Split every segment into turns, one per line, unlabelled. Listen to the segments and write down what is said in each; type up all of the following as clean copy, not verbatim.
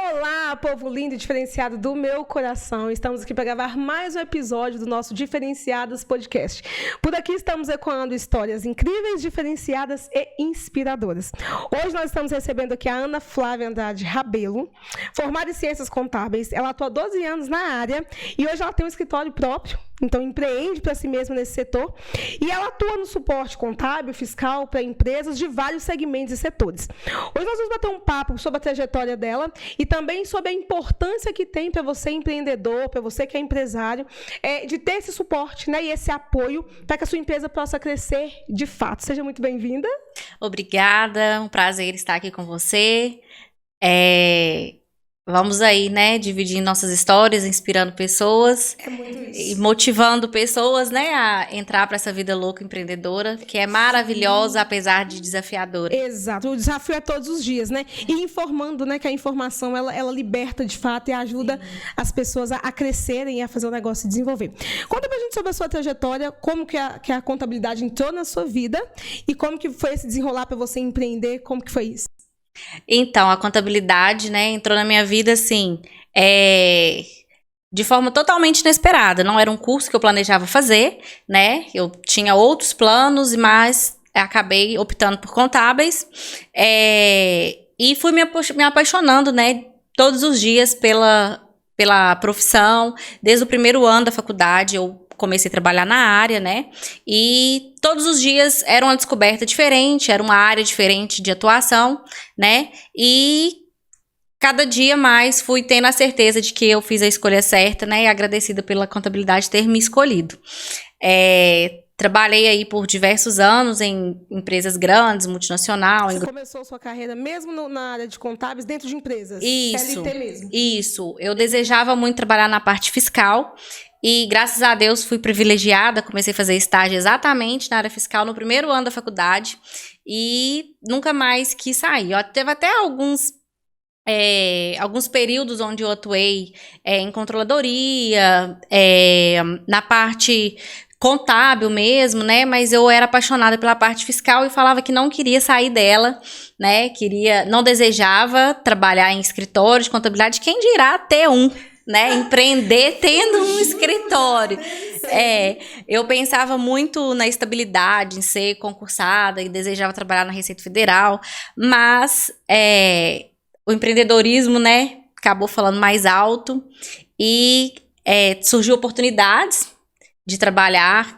Olá, povo lindo e diferenciado do meu coração. Estamos aqui para gravar mais um episódio do nosso Diferenciadas Podcast. Por aqui estamos ecoando histórias incríveis, diferenciadas e inspiradoras. Hoje nós estamos recebendo aqui a Ana Flávia Andrade Rabelo, formada em Ciências Contábeis. Ela atua há 12 anos na área e hoje ela tem um escritório próprio. Então, empreende para si mesma nesse setor. E ela atua no suporte contábil, fiscal, para empresas de vários segmentos e setores. Hoje nós vamos bater um papo sobre a trajetória dela e também sobre a importância que tem para você empreendedor, para você que é empresário, de ter esse suporte, né, e esse apoio para que a sua empresa possa crescer de fato. Seja muito bem-vinda.
Obrigada, um prazer estar aqui com você. Vamos aí, né, dividindo nossas histórias, inspirando pessoas.
É muito isso.
E motivando pessoas, né, a entrar para essa vida louca empreendedora, que é maravilhosa, apesar de desafiadora.
Exato, o desafio é todos os dias, né? E informando, né, que a informação, ela liberta de fato e ajuda as pessoas a crescerem e a fazer o negócio se desenvolver. Conta pra gente sobre a sua trajetória, como que a contabilidade entrou na sua vida e como que foi esse desenrolar para você empreender, como que foi isso?
Então, a contabilidade, né, entrou na minha vida, assim, de forma totalmente inesperada. Não era um curso que eu planejava fazer, né? Eu tinha outros planos, mas acabei optando por contábeis. E fui me apaixonando, né, todos os dias pela profissão. Desde o primeiro ano da faculdade, eu comecei a trabalhar na área, né? E todos os dias era uma descoberta diferente, era uma área diferente de atuação, né? E cada dia mais fui tendo a certeza de que eu fiz a escolha certa, né? E agradecida pela contabilidade ter me escolhido. Trabalhei aí por diversos anos em empresas grandes, multinacional.
Você começou sua carreira mesmo na área de contábeis dentro de empresas?
Isso,
CLT mesmo?
Isso. Eu desejava muito trabalhar na parte fiscal. E, graças a Deus, fui privilegiada, comecei a fazer estágio exatamente na área fiscal no primeiro ano da faculdade e nunca mais quis sair. Teve até alguns períodos onde eu atuei em controladoria, na parte contábil mesmo, né? Mas eu era apaixonada pela parte fiscal e falava que não queria sair dela, né? Não desejava trabalhar em escritório de contabilidade, quem dirá ter um. Né, empreender tendo um escritório. Eu pensava muito na estabilidade, em ser concursada e desejava trabalhar na Receita Federal, mas o empreendedorismo, né, acabou falando mais alto e surgiu oportunidades de trabalhar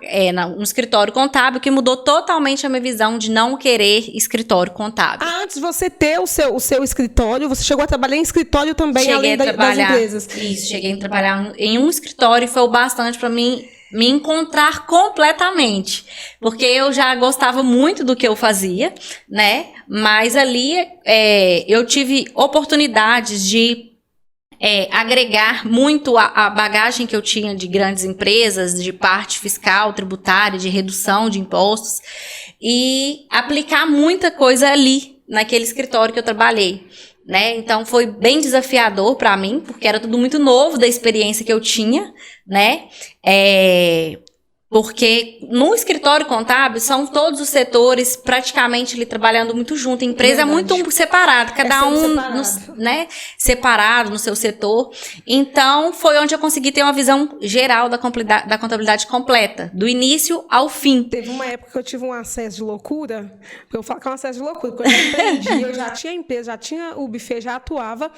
no escritório contábil, que mudou totalmente a minha visão de não querer escritório contábil.
Antes de você ter o seu escritório, você chegou a trabalhar em escritório também,
cheguei
além das empresas?
Isso, cheguei a trabalhar em um escritório e foi o bastante para mim me encontrar completamente, porque eu já gostava muito do que eu fazia, né? Mas ali eu tive oportunidades de agregar muito a bagagem que eu tinha de grandes empresas, de parte fiscal, tributária, de redução de impostos, e aplicar muita coisa ali, naquele escritório que eu trabalhei, né? Então foi bem desafiador para mim, porque era tudo muito novo da experiência que eu tinha, né? Porque no escritório contábil são todos os setores praticamente ali trabalhando muito junto. A empresa é muito separada, cada um separado no seu setor. Então, foi onde eu consegui ter uma visão geral da contabilidade completa, do início ao fim.
Teve uma época que eu tive um acesso de loucura, eu falo que é um acesso de loucura, porque eu já empreendi, eu já tinha empresa, já tinha o buffet, já atuava,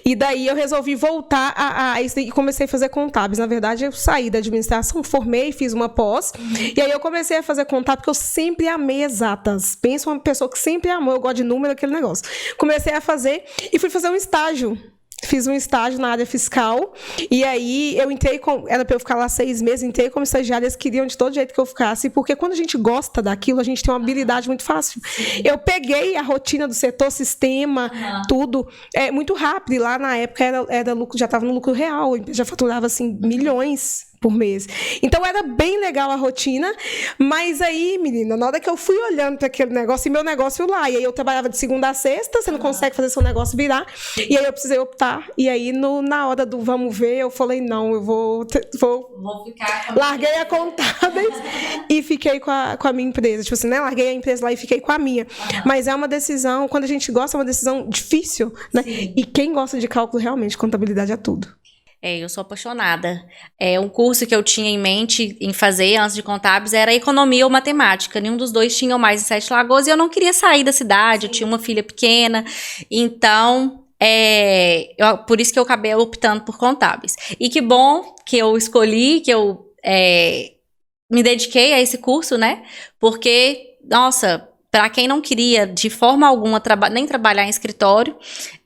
e daí eu resolvi voltar a isso e comecei a fazer contábeis. Na verdade, eu saí da administração, formei, fiz uma pós, e aí eu comecei a fazer contábil, porque eu sempre amei exatas. Pensa uma pessoa que sempre amou, eu gosto de número, aquele negócio. Comecei a fazer e fui fazer um estágio. Fiz um estágio na área fiscal, e aí eu entrei, era para eu ficar lá 6 meses, entrei como estagiária, eles queriam de todo jeito que eu ficasse, porque quando a gente gosta daquilo, a gente tem uma habilidade muito fácil. Eu peguei a rotina do setor, sistema, tudo, muito rápido, e lá na época era lucro, já estava no lucro real, já faturava assim milhões por mês. Então era bem legal a rotina, mas aí, menina, na hora que eu fui olhando para aquele negócio, e meu negócio lá, e aí eu trabalhava de segunda a sexta, você não consegue fazer seu negócio virar, e aí eu precisei optar, e aí na hora do vamos ver, eu falei, não, eu vou
ficar
larguei a contábeis e fiquei com a minha empresa, tipo assim, né, larguei a empresa lá e fiquei com a minha, mas é uma decisão, quando a gente gosta, é uma decisão difícil, né, e quem gosta de cálculo, realmente, contabilidade é tudo.
Eu sou apaixonada. Um curso que eu tinha em mente em fazer antes de contábeis era economia ou matemática. Nenhum dos dois tinha mais em Sete Lagoas e eu não queria sair da cidade. Eu tinha uma filha pequena. Então, por isso que eu acabei optando por contábeis. E que bom que eu escolhi, que eu me dediquei a esse curso, né? Porque, nossa, para quem não queria de forma alguma nem trabalhar em escritório,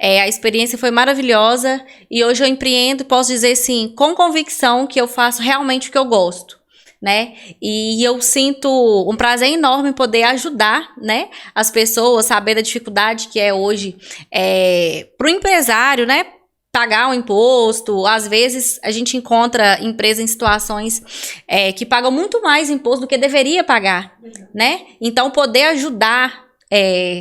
a experiência foi maravilhosa e hoje eu empreendo, posso dizer assim, com convicção que eu faço realmente o que eu gosto, né? E eu sinto um prazer enorme em poder ajudar, né, as pessoas, saber da dificuldade que é hoje para o empresário, né? Pagar um imposto, às vezes a gente encontra empresas em situações que pagam muito mais imposto do que deveria pagar, né? Então, poder ajudar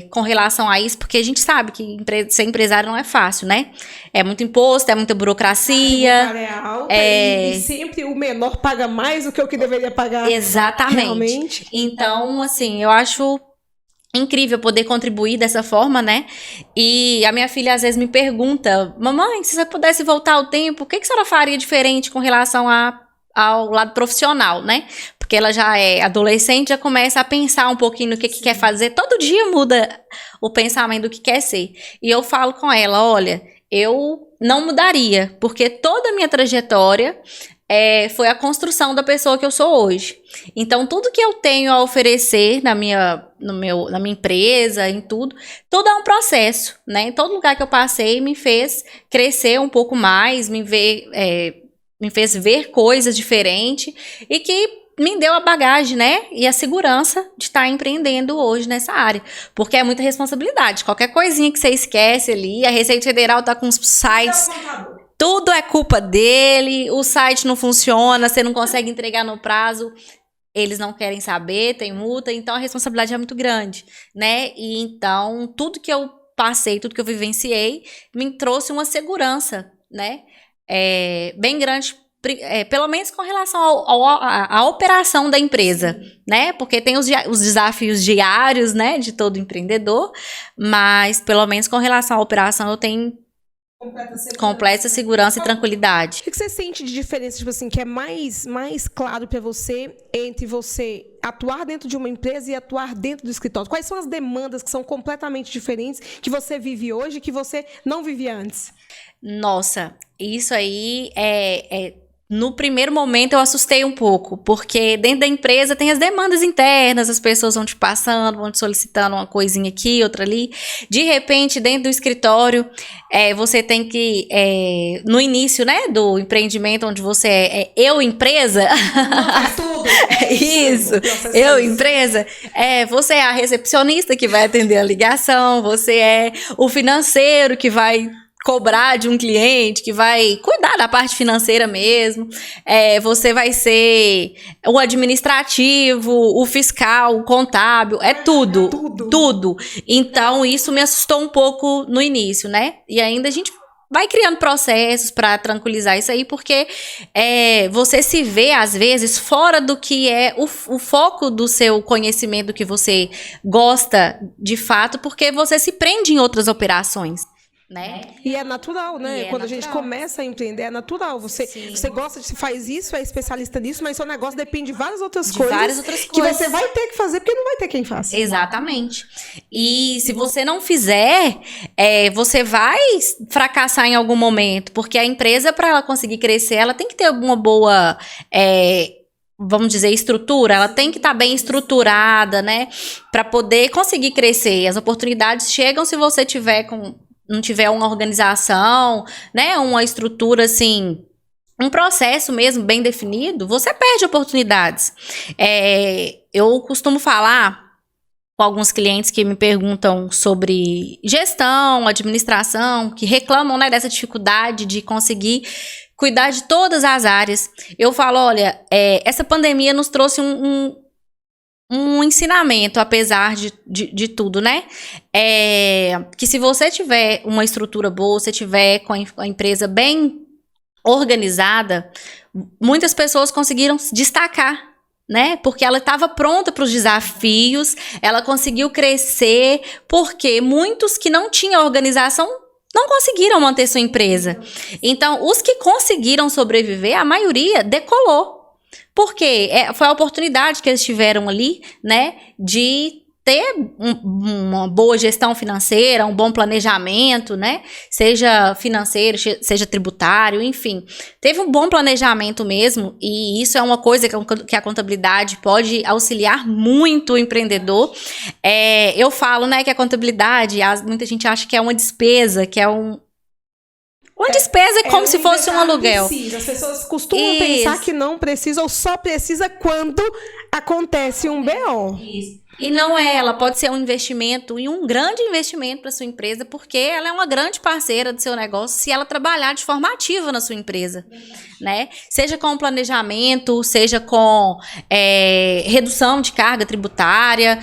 com relação a isso, porque a gente sabe que ser empresário não é fácil, né? É muito imposto, é muita burocracia.
É alta, e sempre o menor paga mais do que o que deveria pagar.
Exatamente.
Realmente.
Então, assim, eu acho incrível poder contribuir dessa forma, né? E a minha filha às vezes me pergunta, mamãe, se você pudesse voltar ao tempo, o que a senhora faria diferente com relação ao lado profissional, né? Porque ela já é adolescente, já começa a pensar um pouquinho no que quer fazer. Todo dia muda o pensamento do que quer ser. E eu falo com ela, olha, eu não mudaria, porque toda a minha trajetória foi a construção da pessoa que eu sou hoje. Então, tudo que eu tenho a oferecer na minha empresa, em tudo é um processo, né? Em todo lugar que eu passei me fez crescer um pouco mais, me fez ver coisas diferentes e que me deu a bagagem, né? E a segurança de estar empreendendo hoje nessa área. Porque é muita responsabilidade. Qualquer coisinha que você esquece ali, a Receita Federal tá com os sites... Tudo é culpa dele, o site não funciona, você não consegue entregar no prazo, eles não querem saber, tem multa, então a responsabilidade é muito grande, né? E então, tudo que eu passei, tudo que eu vivenciei, me trouxe uma segurança, né? Bem grande, pelo menos com relação à operação da empresa, né? Porque tem os desafios diários, né, de todo empreendedor, mas pelo menos com relação à operação eu tenho completa segurança e tranquilidade.
O que você sente de diferença, tipo assim, que é mais claro para você entre você atuar dentro de uma empresa e atuar dentro do escritório? Quais são as demandas que são completamente diferentes que você vive hoje e que você não vivia antes?
Nossa, isso aí no primeiro momento eu assustei um pouco, porque dentro da empresa tem as demandas internas, as pessoas vão te passando, vão te solicitando uma coisinha aqui, outra ali. De repente, dentro do escritório, você tem que, no início, né, do empreendimento, onde você eu empresa.
Tudo.
Isso, eu empresa. Você é a recepcionista que vai atender a ligação, você é o financeiro que vai cobrar de um cliente, que vai cuidar da parte financeira mesmo, você vai ser o administrativo, o fiscal, o contábil, tudo. Então, isso me assustou um pouco no início, né? E ainda a gente vai criando processos para tranquilizar isso aí, porque você se vê, às vezes, fora do que é o foco do seu conhecimento que você gosta de fato, porque você se prende em outras operações. Né?
E é natural, né? Quando a gente começa a empreender, é natural. Você gosta de faz isso, é especialista nisso, mas seu negócio depende de várias outras coisas que você vai ter que fazer, porque não vai ter quem faça.
Exatamente. E se você não fizer, você vai fracassar em algum momento, porque a empresa, para ela conseguir crescer, ela tem que ter uma boa... vamos dizer, estrutura, ela tem que estar bem estruturada, né? Para poder conseguir crescer. As oportunidades chegam se você não tiver uma organização, né, uma estrutura assim, um processo mesmo bem definido, você perde oportunidades. Eu costumo falar com alguns clientes que me perguntam sobre gestão, administração, que reclamam, né, dessa dificuldade de conseguir cuidar de todas as áreas. Eu falo, olha, essa pandemia nos trouxe um ensinamento, apesar de tudo, né? Que se você tiver uma estrutura boa, se tiver com a empresa bem organizada, muitas pessoas conseguiram se destacar, né? Porque ela estava pronta para os desafios, ela conseguiu crescer, porque muitos que não tinham organização não conseguiram manter sua empresa. Então, os que conseguiram sobreviver, a maioria decolou. Porque foi a oportunidade que eles tiveram ali, né, de ter uma boa gestão financeira, um bom planejamento, né, seja financeiro, seja tributário, enfim. Teve um bom planejamento mesmo, e isso é uma coisa que a contabilidade pode auxiliar muito o empreendedor. Eu falo, né, que a contabilidade, muita gente acha que é uma despesa, que é uma despesa como se fosse um aluguel.
Precisa. As pessoas costumam pensar que não precisa ou só precisa quando acontece um BO.
Isso. E não ela pode ser um investimento e um grande investimento para sua empresa, porque ela é uma grande parceira do seu negócio se ela trabalhar de forma ativa na sua empresa, né? Seja com planejamento, seja com redução de carga tributária,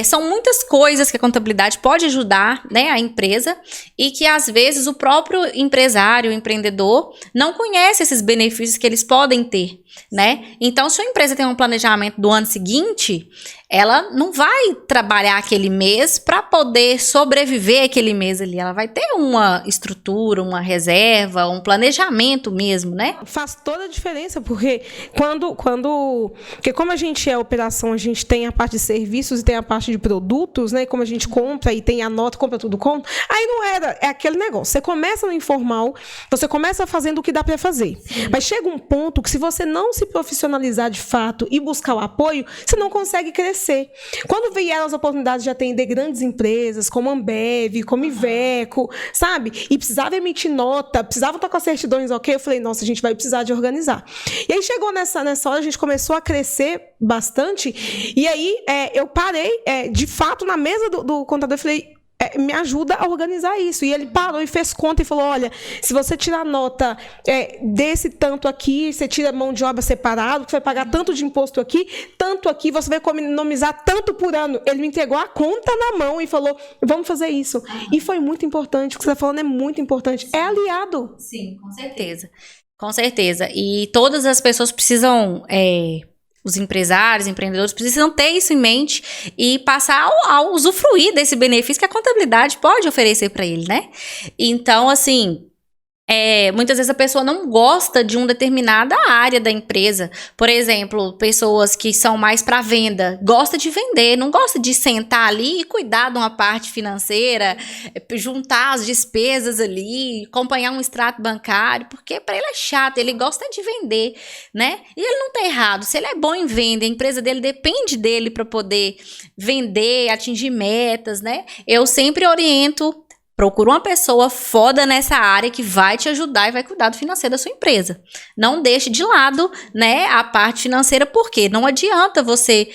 são muitas coisas que a contabilidade pode ajudar, né, a empresa, e que às vezes o próprio empresário, o empreendedor, não conhece esses benefícios que eles podem ter, né? Então, se a empresa tem um planejamento do ano seguinte, ela não vai trabalhar aquele mês para poder sobreviver aquele mês ali. Ela vai ter uma estrutura, uma reserva, um planejamento mesmo, né?
Faz toda a diferença, porque porque como a gente é operação, a gente tem a parte de serviços e tem a parte de produtos, né? Como a gente compra e tem a nota, compra tudo, compra. Aí não é aquele negócio. Você começa no informal, você começa fazendo o que dá para fazer. Sim. Mas chega um ponto que se você não se profissionalizar de fato e buscar o apoio, você não consegue crescer. Quando vieram as oportunidades de atender grandes empresas, como Ambev, como Iveco, sabe? E precisava emitir nota, precisava estar com as certidões ok, eu falei, nossa, a gente vai precisar de organizar. E aí chegou nessa hora, a gente começou a crescer bastante, e aí eu parei, de fato, na mesa do contador, eu falei, me ajuda a organizar isso. E ele parou e fez conta e falou, olha, se você tirar nota desse tanto aqui, você tira mão de obra separado, você vai pagar tanto de imposto aqui, tanto aqui, você vai economizar tanto por ano. Ele me entregou a conta na mão e falou, vamos fazer isso. E foi muito importante, o que você está falando é muito importante. É aliado.
Sim, com certeza. Com certeza. E todas as pessoas precisam... os empresários, empreendedores precisam ter isso em mente e passar a usufruir desse benefício que a contabilidade pode oferecer para ele, né? Então, assim, muitas vezes a pessoa não gosta de uma determinada área da empresa. Por exemplo, pessoas que são mais para venda, gosta de vender, não gosta de sentar ali e cuidar de uma parte financeira, juntar as despesas ali, acompanhar um extrato bancário, porque para ele é chato, ele gosta de vender, né? E ele não tá errado, se ele é bom em venda, a empresa dele depende dele para poder vender, atingir metas, né? Eu sempre oriento, procura uma pessoa foda nessa área que vai te ajudar e vai cuidar do financeiro da sua empresa. Não deixe de lado, né, a parte financeira, porque não adianta você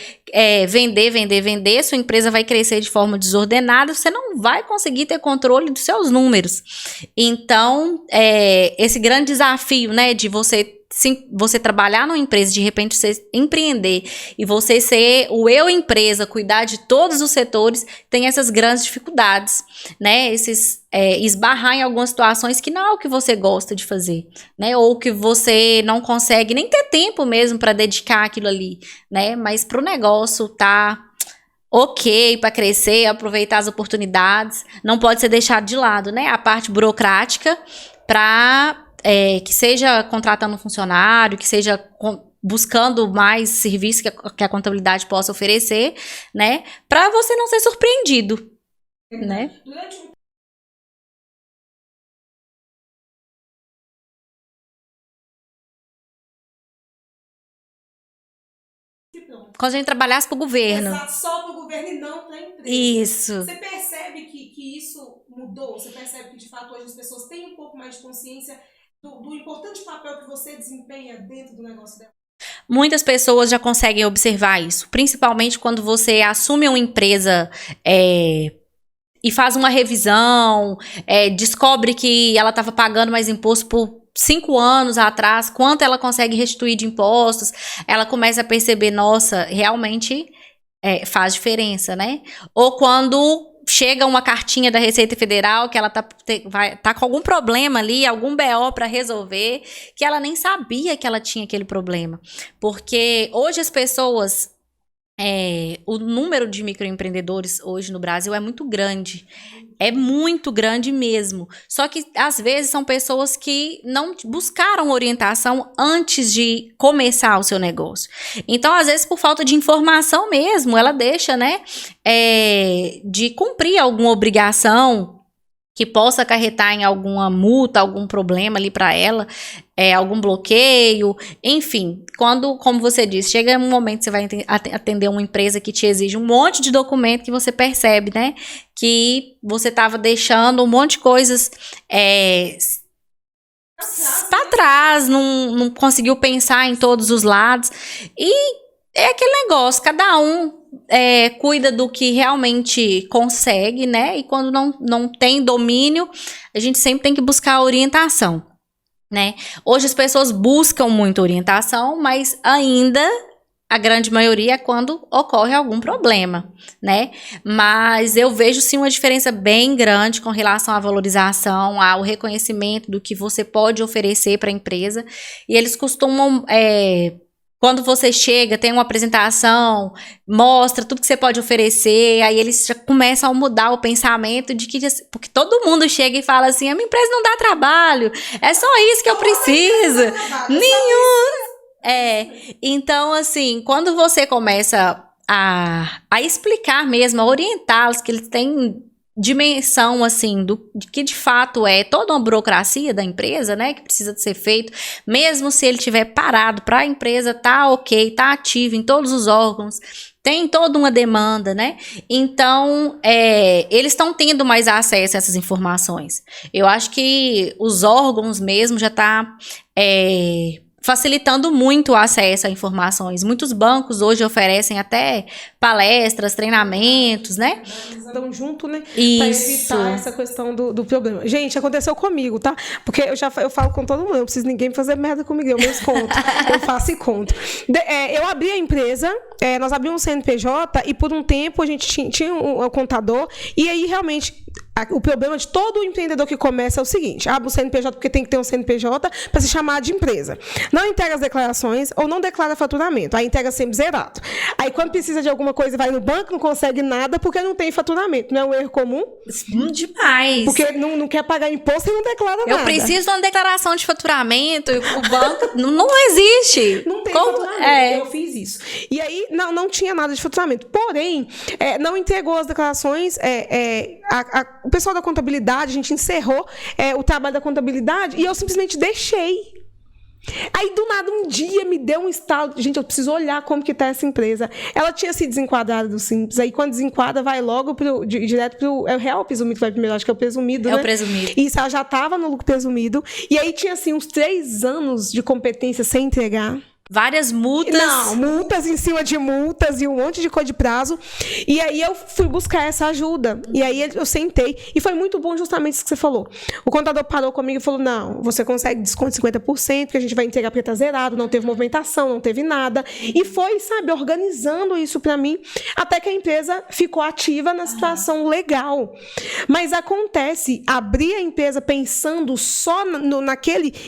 vender, sua empresa vai crescer de forma desordenada, você não vai conseguir ter controle dos seus números. Então, esse grande desafio, né, de você trabalhar numa empresa, de repente você empreender e você ser o eu empresa, cuidar de todos os setores, tem essas grandes dificuldades, né? Esbarrar em algumas situações que não é o que você gosta de fazer, né? Ou que você não consegue nem ter tempo mesmo para dedicar aquilo ali, né? Mas para o negócio tá ok, para crescer, aproveitar as oportunidades, não pode ser deixado de lado, né? A parte burocrática para que seja contratando um funcionário, que seja buscando mais serviços que a contabilidade possa oferecer, né? Para você não ser surpreendido, né? Quando a gente trabalhasse para o governo.
Exato, só para o governo e não para a empresa.
Isso.
Você percebe que isso mudou? Você percebe que, de fato, hoje as pessoas têm um pouco mais de consciência do importante papel que você desempenha dentro do negócio dela?
Muitas pessoas já conseguem observar isso, principalmente quando você assume uma empresa e faz uma revisão, descobre que ela estava pagando mais imposto por 5 anos atrás, quanto ela consegue restituir de impostos, ela começa a perceber, nossa, realmente faz diferença, né? Ou quando chega uma cartinha da Receita Federal que ela tá com algum problema ali, algum BO para resolver, que ela nem sabia que ela tinha aquele problema. Porque hoje as pessoas, o número de microempreendedores hoje no Brasil é muito grande. É muito grande mesmo. Só que, às vezes, são pessoas que não buscaram orientação antes de começar o seu negócio. Então, às vezes, por falta de informação mesmo, ela deixa, né, de cumprir alguma obrigação que possa acarretar em alguma multa, algum problema ali para ela, algum bloqueio, enfim. Quando, como você disse, chega um momento que você vai atender uma empresa que te exige um monte de documento que você percebe, né, que você estava deixando um monte de coisas para trás, não conseguiu pensar em todos os lados. E é aquele negócio, cada um cuida do que realmente consegue, né? E quando não tem domínio, a gente sempre tem que buscar orientação, né? Hoje as pessoas buscam muita orientação, mas ainda a grande maioria é quando ocorre algum problema, né? Mas eu vejo sim uma diferença bem grande com relação à valorização, ao reconhecimento do que você pode oferecer para a empresa. E eles costumam... quando você chega, tem uma apresentação, mostra tudo que você pode oferecer, aí eles já começam a mudar o pensamento de que... Porque todo mundo chega e fala assim, a minha empresa não dá trabalho, é só isso que eu preciso. Nenhum... Então, assim, quando você começa a explicar mesmo, a orientá-los, que eles têm dimensão, assim, de que de fato é toda uma burocracia da empresa, né, que precisa de ser feito, mesmo se ele tiver parado para a empresa tá ok, tá ativo em todos os órgãos, tem toda uma demanda, né, então eles estão tendo mais acesso a essas informações. Eu acho que os órgãos mesmo já tá facilitando muito o acesso a informações. Muitos bancos hoje oferecem até palestras, treinamentos, né?
Eles andam junto, né?
Isso.
Para evitar essa questão do problema. Gente, aconteceu comigo, tá? Porque eu falo com todo mundo, não preciso ninguém fazer merda comigo, eu mesmo conto. Eu faço e conto. Eu abri a empresa, nós abrimos um CNPJ e por um tempo a gente tinha um contador e aí realmente... O problema de todo empreendedor que começa é o seguinte: abre o CNPJ porque tem que ter um CNPJ para se chamar de empresa. Não entrega as declarações ou não declara faturamento. Aí entrega sempre zerado. Aí quando precisa de alguma coisa vai no banco, não consegue nada porque não tem faturamento. Não é um erro comum?
Demais.
Porque não quer pagar imposto e não declara nada.
Eu preciso de uma declaração de faturamento e o banco não existe.
Não tem faturamento. Eu fiz isso. E aí não tinha nada de faturamento. Porém, não entregou as declarações. O pessoal da contabilidade, a gente encerrou o trabalho da contabilidade e eu simplesmente deixei. Aí, do nada, um dia me deu um estalo. Gente, eu preciso olhar como que está essa empresa. Ela tinha se desenquadrado do Simples. Aí, quando desenquadra, vai logo direto para o real presumido, que vai primeiro. Acho que é o presumido, né?
É o presumido.
Isso, ela já estava no lucro presumido. E aí, tinha, assim, uns 3 anos de competência sem entregar.
Várias multas.
Não, multas em cima de multas e um monte de coisa de prazo. E aí eu fui buscar essa ajuda. E aí eu sentei. E foi muito bom justamente isso que você falou. O contador parou comigo e falou, não, você consegue desconto de 50%, que a gente vai entregar porque tá zerado, não teve movimentação, não teve nada. E foi, sabe, organizando isso para mim, até que a empresa ficou ativa na situação legal. Mas acontece, abrir a empresa pensando só no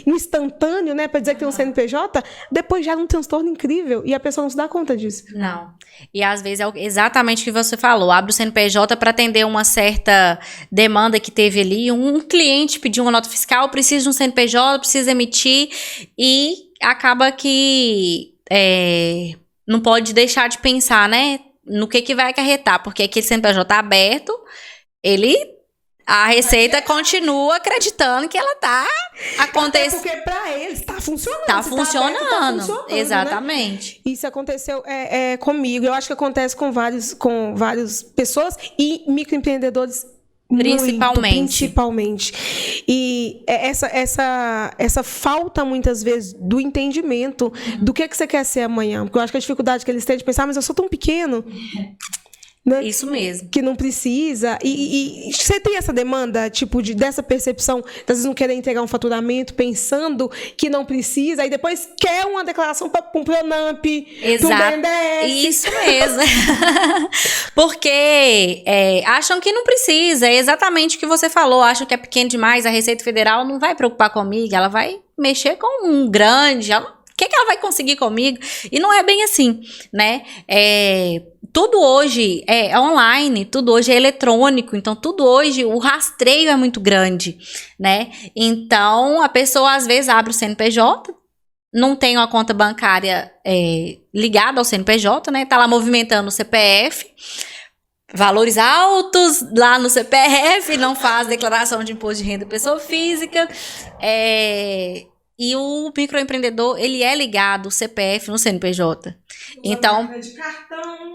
instantâneo, né, para dizer que tem um CNPJ, depois gera um transtorno incrível e a pessoa não se dá conta disso.
Não. E às vezes é exatamente o que você falou. Abre o CNPJ para atender uma certa demanda que teve ali. Um cliente pediu uma nota fiscal, precisa de um CNPJ, precisa emitir e acaba que não pode deixar de pensar, né? No que vai acarretar, porque aquele CNPJ aberto, a Receita continua acreditando que ela tá acontecendo.
Porque para eles tá funcionando.
Tá funcionando.
Tá funcionando,
exatamente.
Né? Isso aconteceu comigo. Eu acho que acontece com várias pessoas e microempreendedores principalmente. E essa falta, muitas vezes, do entendimento do que você quer ser amanhã. Porque eu acho que a dificuldade que eles têm de pensar, mas eu sou tão pequeno. né?
Isso mesmo.
Que não precisa. E você tem essa demanda, tipo, dessa percepção, às vezes não querer entregar um faturamento pensando que não precisa, e depois quer uma declaração para um Pronamp, para um BNDES.
Isso mesmo. Porque acham que não precisa. É exatamente o que você falou. Acham que é pequeno demais. A Receita Federal não vai preocupar comigo. Ela vai mexer com um grande. O que ela vai conseguir comigo? E não é bem assim, né? Tudo hoje é online, tudo hoje é eletrônico, então tudo hoje, o rastreio é muito grande, né? Então, a pessoa às vezes abre o CNPJ, não tem uma conta bancária ligada ao CNPJ, né? Tá lá movimentando o CPF, valores altos lá no CPF, não faz declaração de imposto de renda pessoa física, e o microempreendedor, ele é ligado o CPF no CNPJ. Então,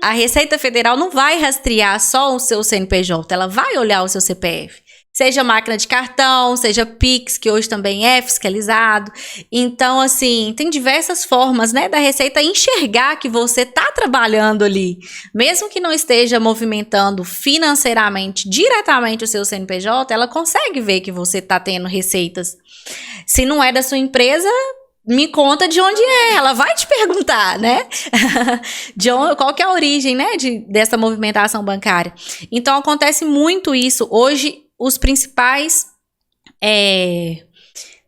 a Receita Federal não vai rastrear só o seu CNPJ, ela vai olhar o seu CPF. Seja máquina de cartão, seja Pix, que hoje também é fiscalizado. Então, assim, tem diversas formas, né, da Receita enxergar que você está trabalhando ali. Mesmo que não esteja movimentando financeiramente, diretamente o seu CNPJ, ela consegue ver que você está tendo receitas. Se não é da sua empresa, me conta de onde é. Ela vai te perguntar, né? Qual que é a origem, né, dessa movimentação bancária. Então, acontece muito isso. Hoje, os principais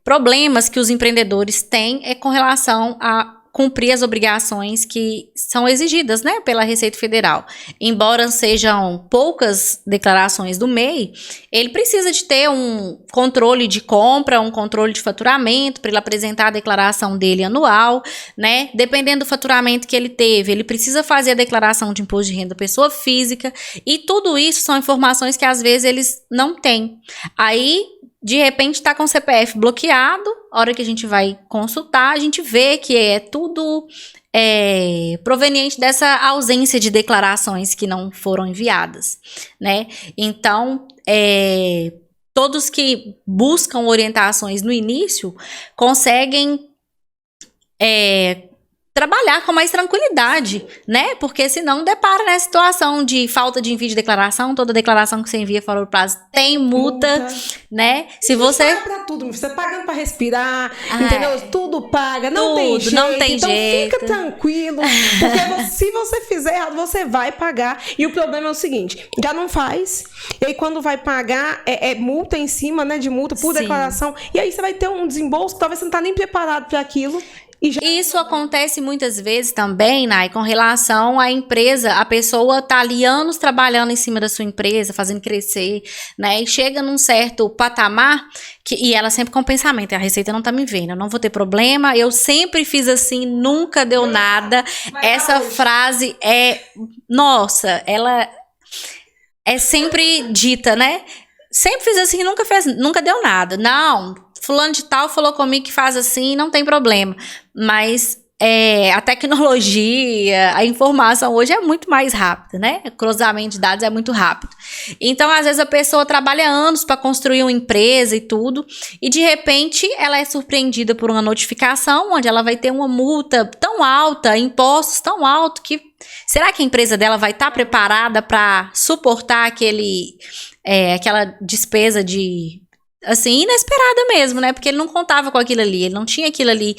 problemas que os empreendedores têm é com relação a cumprir as obrigações que são exigidas, né, pela Receita Federal. Embora sejam poucas declarações do MEI, ele precisa de ter um controle de compra, um controle de faturamento, para ele apresentar a declaração dele anual, né? Dependendo do faturamento que ele teve, ele precisa fazer a declaração de imposto de renda pessoa física, e tudo isso são informações que às vezes eles não têm. Aí, de repente, está com o CPF bloqueado, a hora que a gente vai consultar, a gente vê que é tudo proveniente dessa ausência de declarações que não foram enviadas, né? Então, todos que buscam orientações no início conseguem trabalhar com mais tranquilidade, né? Porque senão depara nessa situação de falta de envio de declaração. Toda declaração que você envia fora do prazo tem multa, né? Se você
paga pra tudo, você pagando pra respirar, entendeu? Tudo paga, não tem jeito.
Não tem
então
jeito.
Fica tranquilo, porque se você fizer errado, você vai pagar. E o problema é o seguinte, já não faz. E aí quando vai pagar, multa em cima, né, de multa por declaração. E aí você vai ter um desembolso que talvez você não tá nem preparado para aquilo.
Isso acontece muitas vezes também, Nai, com relação à empresa. A pessoa tá ali anos trabalhando em cima da sua empresa, fazendo crescer, né? E chega num certo patamar e ela sempre com o pensamento: a Receita não tá me vendo, eu não vou ter problema, eu sempre fiz assim, nunca deu nada. Essa frase nossa, ela é sempre dita, né? Sempre fiz assim, nunca deu nada. Não, fulano de tal falou comigo que faz assim, não tem problema. Mas a tecnologia, a informação hoje é muito mais rápida, né? O cruzamento de dados é muito rápido. Então, às vezes, a pessoa trabalha anos para construir uma empresa e tudo, e de repente ela é surpreendida por uma notificação onde ela vai ter uma multa tão alta, impostos tão altos, que será que a empresa dela vai estar preparada para suportar aquela despesa de, assim, inesperada mesmo, né? Porque ele não contava com aquilo ali, ele não tinha aquilo ali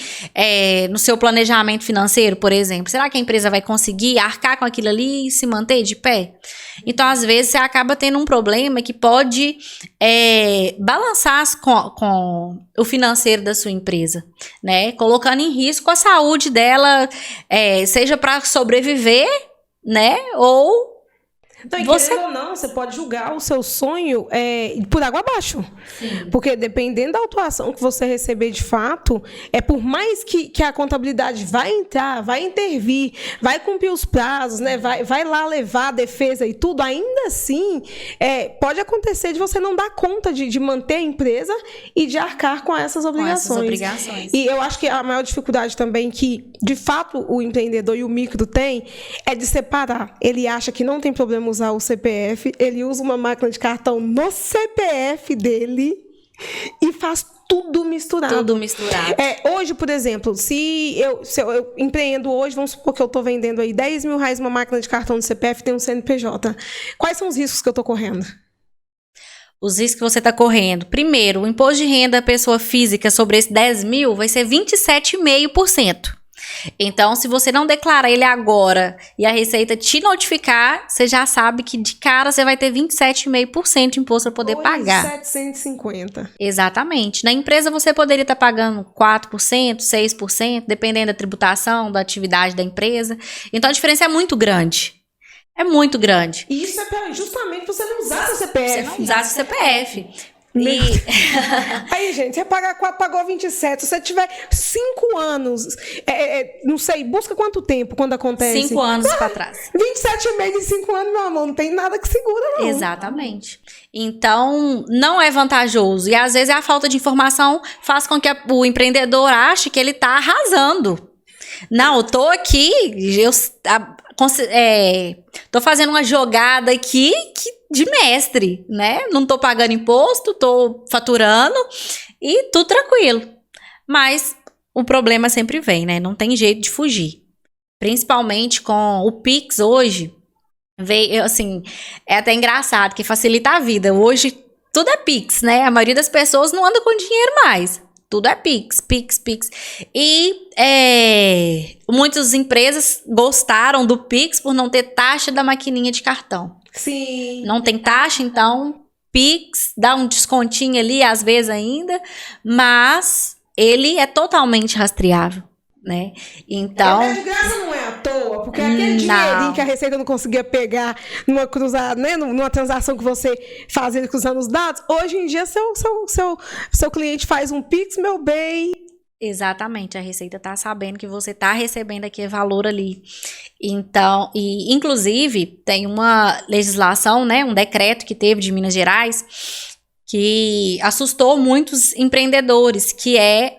no seu planejamento financeiro, por exemplo. Será que a empresa vai conseguir arcar com aquilo ali e se manter de pé? Então, às vezes, você acaba tendo um problema que pode balançar com o financeiro da sua empresa, né? Colocando em risco a saúde dela, seja para sobreviver, né? Ou
então, querendo ou não, você pode julgar o seu sonho por água abaixo. Sim. Porque dependendo da autuação que você receber de fato, por mais que a contabilidade vai entrar, vai intervir, vai cumprir os prazos, né, vai lá levar a defesa e tudo, ainda assim, pode acontecer de você não dar conta de manter a empresa e de arcar com essas obrigações. E eu acho que a maior dificuldade também que, de fato, o empreendedor e o micro tem é de separar. Ele acha que não tem problema usar o CPF, ele usa uma máquina de cartão no CPF dele, e faz tudo misturado.
Tudo misturado.
Hoje, por exemplo, se eu empreendo hoje, vamos supor que eu estou vendendo aí R$10.000 uma máquina de cartão do CPF e tem um CNPJ. Quais são os riscos que eu estou correndo?
Os riscos que você está correndo. Primeiro, o imposto de renda da pessoa física sobre esse 10 mil vai ser 27,5%. Então, se você não declarar ele agora e a Receita te notificar, você já sabe que de cara você vai ter 27,5% de imposto para poder pagar.
750.
Exatamente. Na empresa você poderia estar pagando 4%, 6%, dependendo da tributação, da atividade da empresa. Então, a diferença é muito grande. É muito grande.
E isso é justamente para você não usar seu CPF.
Você não usar seu CPF.
Aí, gente, você pagar 4, pagou 27. Se você tiver 5 anos, não sei, busca quanto tempo quando acontece?
5 anos para trás.
27,5 de 5 anos, meu amor, não tem nada que segura, não.
Exatamente. Então, não é vantajoso. E às vezes a falta de informação faz com que o empreendedor ache que ele está arrasando. Não, eu tô aqui, tô fazendo uma jogada aqui de mestre, né? Não tô pagando imposto, tô faturando e tudo tranquilo. Mas o problema sempre vem, né? Não tem jeito de fugir. Principalmente com o Pix hoje, veio, assim, é até engraçado, que facilita a vida. Hoje tudo é Pix, né? A maioria das pessoas não anda com dinheiro mais. Tudo é Pix. E muitas empresas gostaram do Pix por não ter taxa da maquininha de cartão.
Sim.
Não tem taxa, então Pix dá um descontinho ali, às vezes ainda, mas ele é totalmente rastreável, né? Então...
de graça não é à toa, porque aquele dinheirinho que a Receita não conseguia pegar numa cruzada, né, numa transação que você fazia cruzando os dados, hoje em dia seu cliente faz um Pix, meu bem.
Exatamente, a Receita tá sabendo que você tá recebendo aquele valor ali. Então, e inclusive tem uma legislação, né, um decreto que teve de Minas Gerais que assustou muitos empreendedores, que é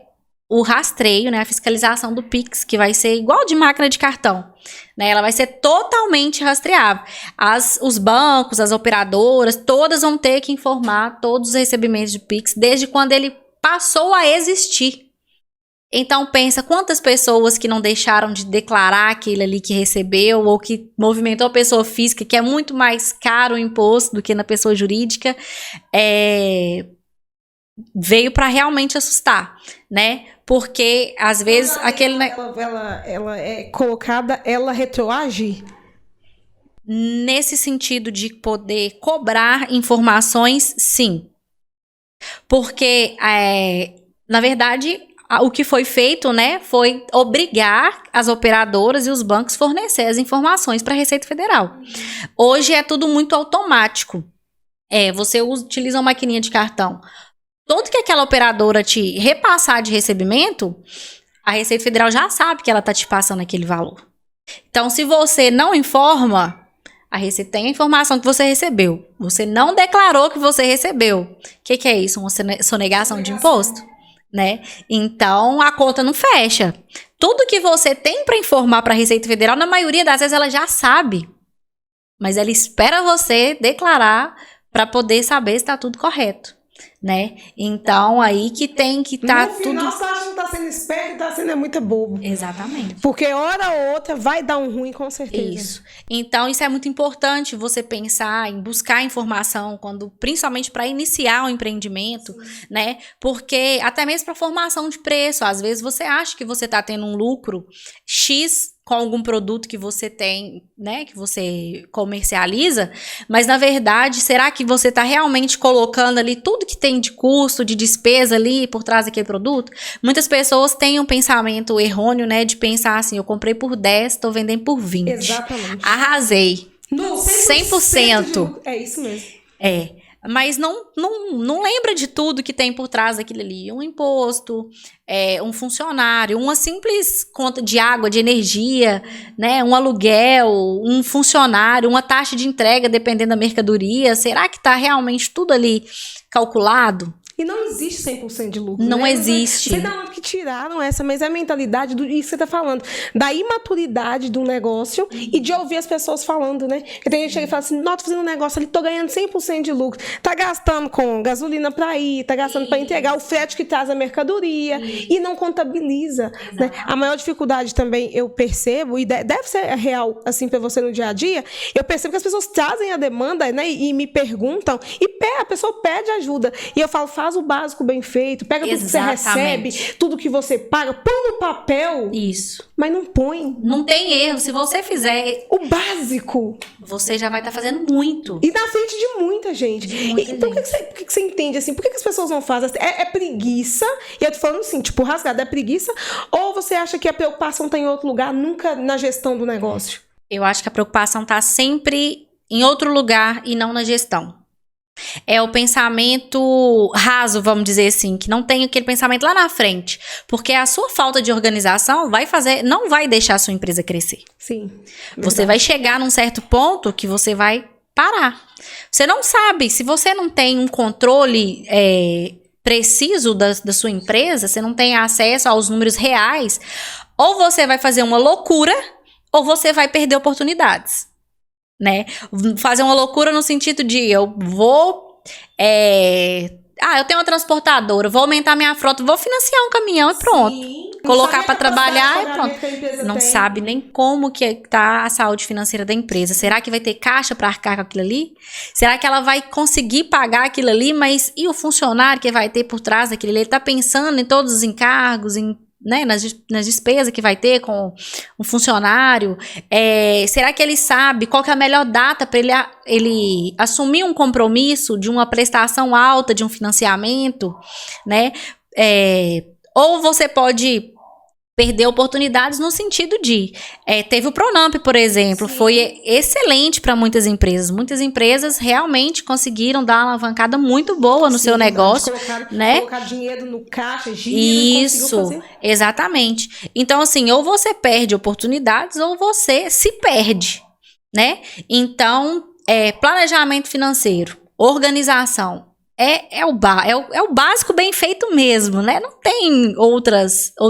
o rastreio, né, a fiscalização do Pix, que vai ser igual de máquina de cartão, né, ela vai ser totalmente rastreável. Os bancos, as operadoras, todas vão ter que informar todos os recebimentos de Pix desde quando ele passou a existir. Então pensa quantas pessoas que não deixaram de declarar aquele ali que recebeu, ou que movimentou a pessoa física, que é muito mais caro o imposto do que na pessoa jurídica, veio para realmente assustar, né? Porque às vezes
ela é colocada, ela retroage?
Nesse sentido de poder cobrar informações, sim. Porque, na verdade, o que foi feito, né, foi obrigar as operadoras e os bancos a fornecer as informações para a Receita Federal. Hoje é tudo muito automático. Você utiliza uma maquininha de cartão. Tudo que aquela operadora te repassar de recebimento, a Receita Federal já sabe que ela está te passando aquele valor. Então, se você não informa, a Receita tem a informação que você recebeu. Você não declarou que você recebeu. O que é isso? Uma sonegação de imposto? Né? Então, a conta não fecha. Tudo que você tem para informar para a Receita Federal, na maioria das vezes ela já sabe. Mas ela espera você declarar para poder saber se está tudo correto, né? Então, aí que tem que estar tudo...
No final, você acha que não está sendo esperto e está sendo muito bobo.
Exatamente.
Porque hora ou outra vai dar um ruim, com certeza.
Isso. Então, isso é muito importante, você pensar em buscar informação, principalmente para iniciar um empreendimento, né? Porque até mesmo para formação de preço, às vezes você acha que você está tendo um lucro X com algum produto que você tem, né, que você comercializa, mas na verdade, será que você está realmente colocando ali tudo que tem de custo, de despesa ali por trás daquele produto? Muitas pessoas têm um pensamento errôneo, né, de pensar assim, eu comprei por 10, estou vendendo por 20.
Exatamente.
Arrasei.
No
100%.
É isso mesmo.
Mas não lembra de tudo que tem por trás daquilo ali. Um imposto, um funcionário, uma simples conta de água, de energia, né? Um aluguel, um funcionário, uma taxa de entrega, dependendo da mercadoria. Será que está realmente tudo ali calculado?
E não existe 100% de lucro.
Não
né?
existe.
Não sei de onde que tiraram essa, mas é a mentalidade do isso que você tá falando. Da imaturidade do negócio e de ouvir as pessoas falando, né? Porque tem gente que chega e fala assim, não, tô fazendo um negócio ali, tô ganhando 100% de lucro. Tá gastando com gasolina pra ir, tá gastando pra entregar o frete que traz a mercadoria e não contabiliza. Né? A maior dificuldade também, eu percebo, e deve ser real, assim, pra você no dia a dia, eu percebo que as pessoas trazem a demanda, né? E me perguntam, e a pessoa pede ajuda. E eu falo, faz o básico bem feito, pega tudo que você recebe, tudo que você paga, põe no papel.
Isso.
Mas não põe.
Não tem erro. Se você fizer
o básico,
você já vai estar fazendo muito.
E na frente de muita gente. Então, por que você entende assim? Por que as pessoas não fazem? É preguiça? E eu tô falando assim, tipo, rasgado, é preguiça? Ou você acha que a preocupação tá em outro lugar, nunca na gestão do negócio?
Eu acho que a preocupação tá sempre em outro lugar e não na gestão. É o pensamento raso, vamos dizer assim, que não tem aquele pensamento lá na frente. Porque a sua falta de organização não vai deixar a sua empresa crescer.
Sim.
Você vai chegar num certo ponto que você vai parar. Você não sabe, se você não tem um controle preciso da sua empresa, você não tem acesso aos números reais, ou você vai fazer uma loucura, ou você vai perder oportunidades. Né? Fazer uma loucura no sentido de eu vou eu tenho uma transportadora, vou aumentar minha frota, vou financiar um caminhão e pronto.
Sim.
Colocar para trabalhar e pronto. Não sabe nem como que tá a saúde financeira da empresa. Será que vai ter caixa para arcar com aquilo ali? Será que ela vai conseguir pagar aquilo ali? Mas e o funcionário que vai ter por trás daquilo ali? Ele tá pensando em todos os encargos, né, nas despesas que vai ter com o funcionário. Será que ele sabe qual que é a melhor data para ele assumir um compromisso de uma prestação alta, de um financiamento, né? Ou você pode perder oportunidades no sentido de... teve o Pronamp, por exemplo, sim, foi excelente para muitas empresas. Muitas empresas realmente conseguiram dar uma alavancada muito boa no seu negócio.
Colocar dinheiro no caixa, giro,
isso, fazer. Exatamente. Então, assim, ou você perde oportunidades ou você se perde, né? Então, planejamento financeiro, organização, é o básico bem feito mesmo, né? Não tem outra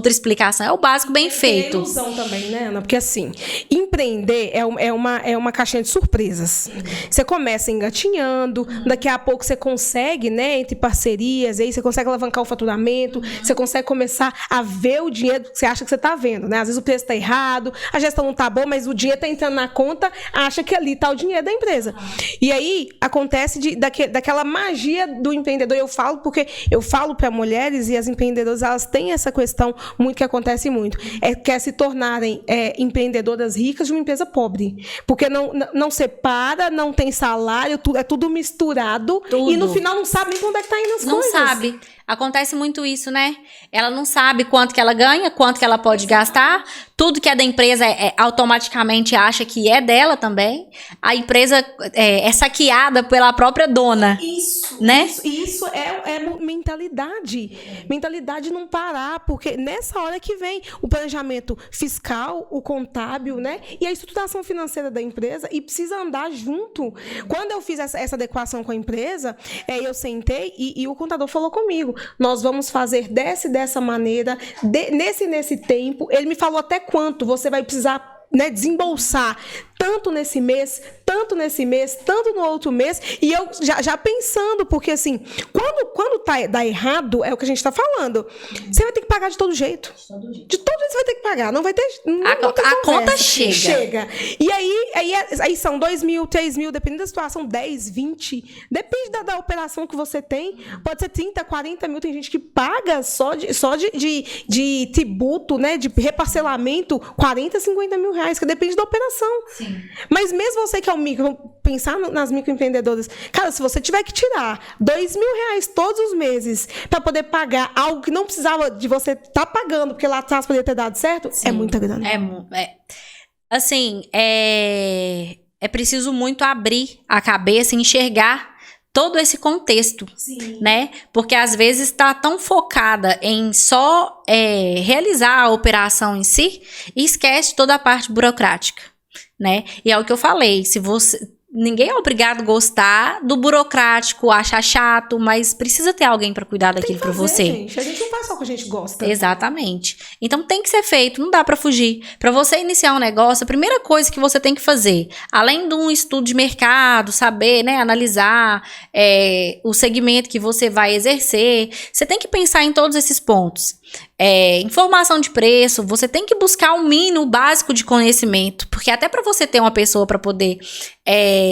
explicação, é o básico bem feito.
Tem ilusão também, né, Ana? Porque assim, empreender é uma caixinha de surpresas. Você começa engatinhando, daqui a pouco você consegue, né, entre parcerias, aí você consegue alavancar o faturamento, você consegue começar a ver o dinheiro que você acha que você está vendo, né? Às vezes o preço está errado, a gestão não está boa, mas o dinheiro está entrando na conta, acha que ali está o dinheiro da empresa. E aí acontece daquela magia do empreendedor. Eu falo porque eu falo para mulheres, e as empreendedoras, elas têm essa questão muito que acontece muito, quer se tornarem empreendedoras ricas de uma empresa pobre, porque não separa, não tem salário, é tudo misturado, e no final não sabe nem quando é que tá indo as coisas.
Não sabe. Acontece muito isso, né? Ela não sabe quanto que ela ganha, quanto que ela pode gastar. Tudo que é da empresa automaticamente acha que é dela também. A empresa é saqueada pela própria dona.
Isso,
né?
Isso é mentalidade. Mentalidade não parar, porque nessa hora que vem o planejamento fiscal, o contábil, né? E a estruturação financeira da empresa, e precisa andar junto. Quando eu fiz essa adequação com a empresa, eu sentei e o contador falou comigo, nós vamos fazer dessa maneira, nesse tempo. Ele me falou até quanto você vai precisar, né, desembolsar, tanto nesse mês, tanto no outro mês, e eu já pensando, porque assim, quando dá errado, é o que a gente está falando, você vai ter que pagar de todo jeito. De todo jeito você vai ter que pagar, não vai ter...
A conta chega.
E aí são 2 mil, 3 mil, dependendo da situação, 10, 20, depende da operação que você tem, pode ser 30, 40 mil, tem gente que paga só de tributo, né, de reparcelamento, 40, 50 mil reais, que depende da operação. Sim. Mas mesmo você que é um micro, pensar nas microempreendedoras, cara, se você tiver que tirar 2 mil reais todos os meses para poder pagar algo que não precisava de você estar pagando, porque lá atrás poderia ter dado certo, sim, é muita grana.
Assim, é preciso muito abrir a cabeça e enxergar todo esse contexto, sim, né? Porque às vezes está tão focada em só realizar a operação em si e esquece toda a parte burocrática, né? E é o que eu falei, se você Ninguém é obrigado a gostar do burocrático, achar chato, mas precisa ter alguém para cuidar daquilo para você.
Gente. A gente não faz só o que a gente gosta.
Exatamente. Então tem que ser feito, não dá para fugir. Para você iniciar um negócio, a primeira coisa que você tem que fazer, além de um estudo de mercado, saber, né, analisar o segmento que você vai exercer, você tem que pensar em todos esses pontos. Informação de preço, você tem que buscar um mínimo básico de conhecimento, porque até para você ter uma pessoa para poder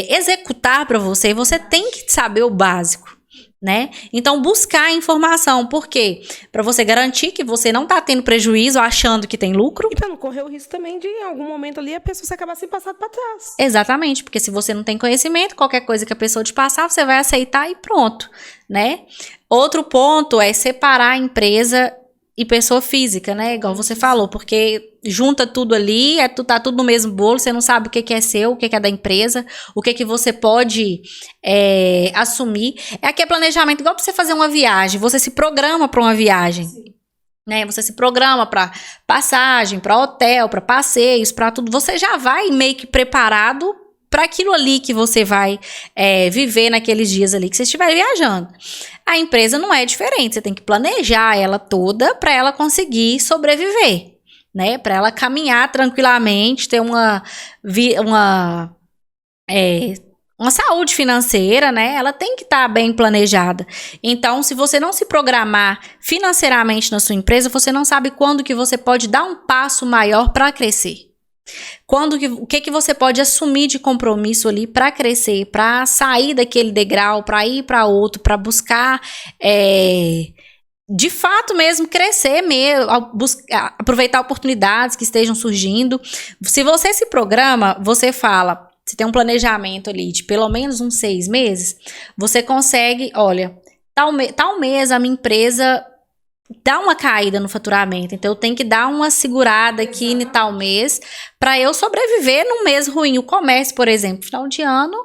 executar para você, você tem que saber o básico, né? Então buscar informação, por quê? Para você garantir que você não tá tendo prejuízo achando que tem lucro.
E para não correr o risco também de, em algum momento ali, a pessoa se acabar sendo passada para trás.
Exatamente, porque se você não tem conhecimento, qualquer coisa que a pessoa te passar, você vai aceitar e pronto, né? Outro ponto é separar a empresa e pessoa física, né? Igual você falou, porque junta tudo ali, tá tudo no mesmo bolo, você não sabe o que é seu, o que é da empresa, o que você pode assumir. Aqui é planejamento, igual pra você fazer uma viagem, você se programa para uma viagem. Né? Você se programa para passagem, para hotel, para passeios, para tudo. Você já vai meio que preparado para aquilo ali que você vai viver naqueles dias ali que você estiver viajando. A empresa não é diferente, você tem que planejar ela toda para ela conseguir sobreviver, né? Para ela caminhar tranquilamente, ter uma saúde financeira, né? Ela tem que estar bem planejada. Então, se você não se programar financeiramente na sua empresa, você não sabe quando que você pode dar um passo maior para crescer. O que você pode assumir de compromisso ali para crescer, para sair daquele degrau, para ir para outro, para buscar de fato mesmo crescer, aproveitar oportunidades que estejam surgindo. Se você se programa, você fala, você tem um planejamento ali de pelo menos uns 6 meses, você consegue, olha, tal mês a minha empresa dá uma caída no faturamento, então eu tenho que dar uma segurada aqui em tal mês para eu sobreviver num mês ruim. O comércio, por exemplo, final de ano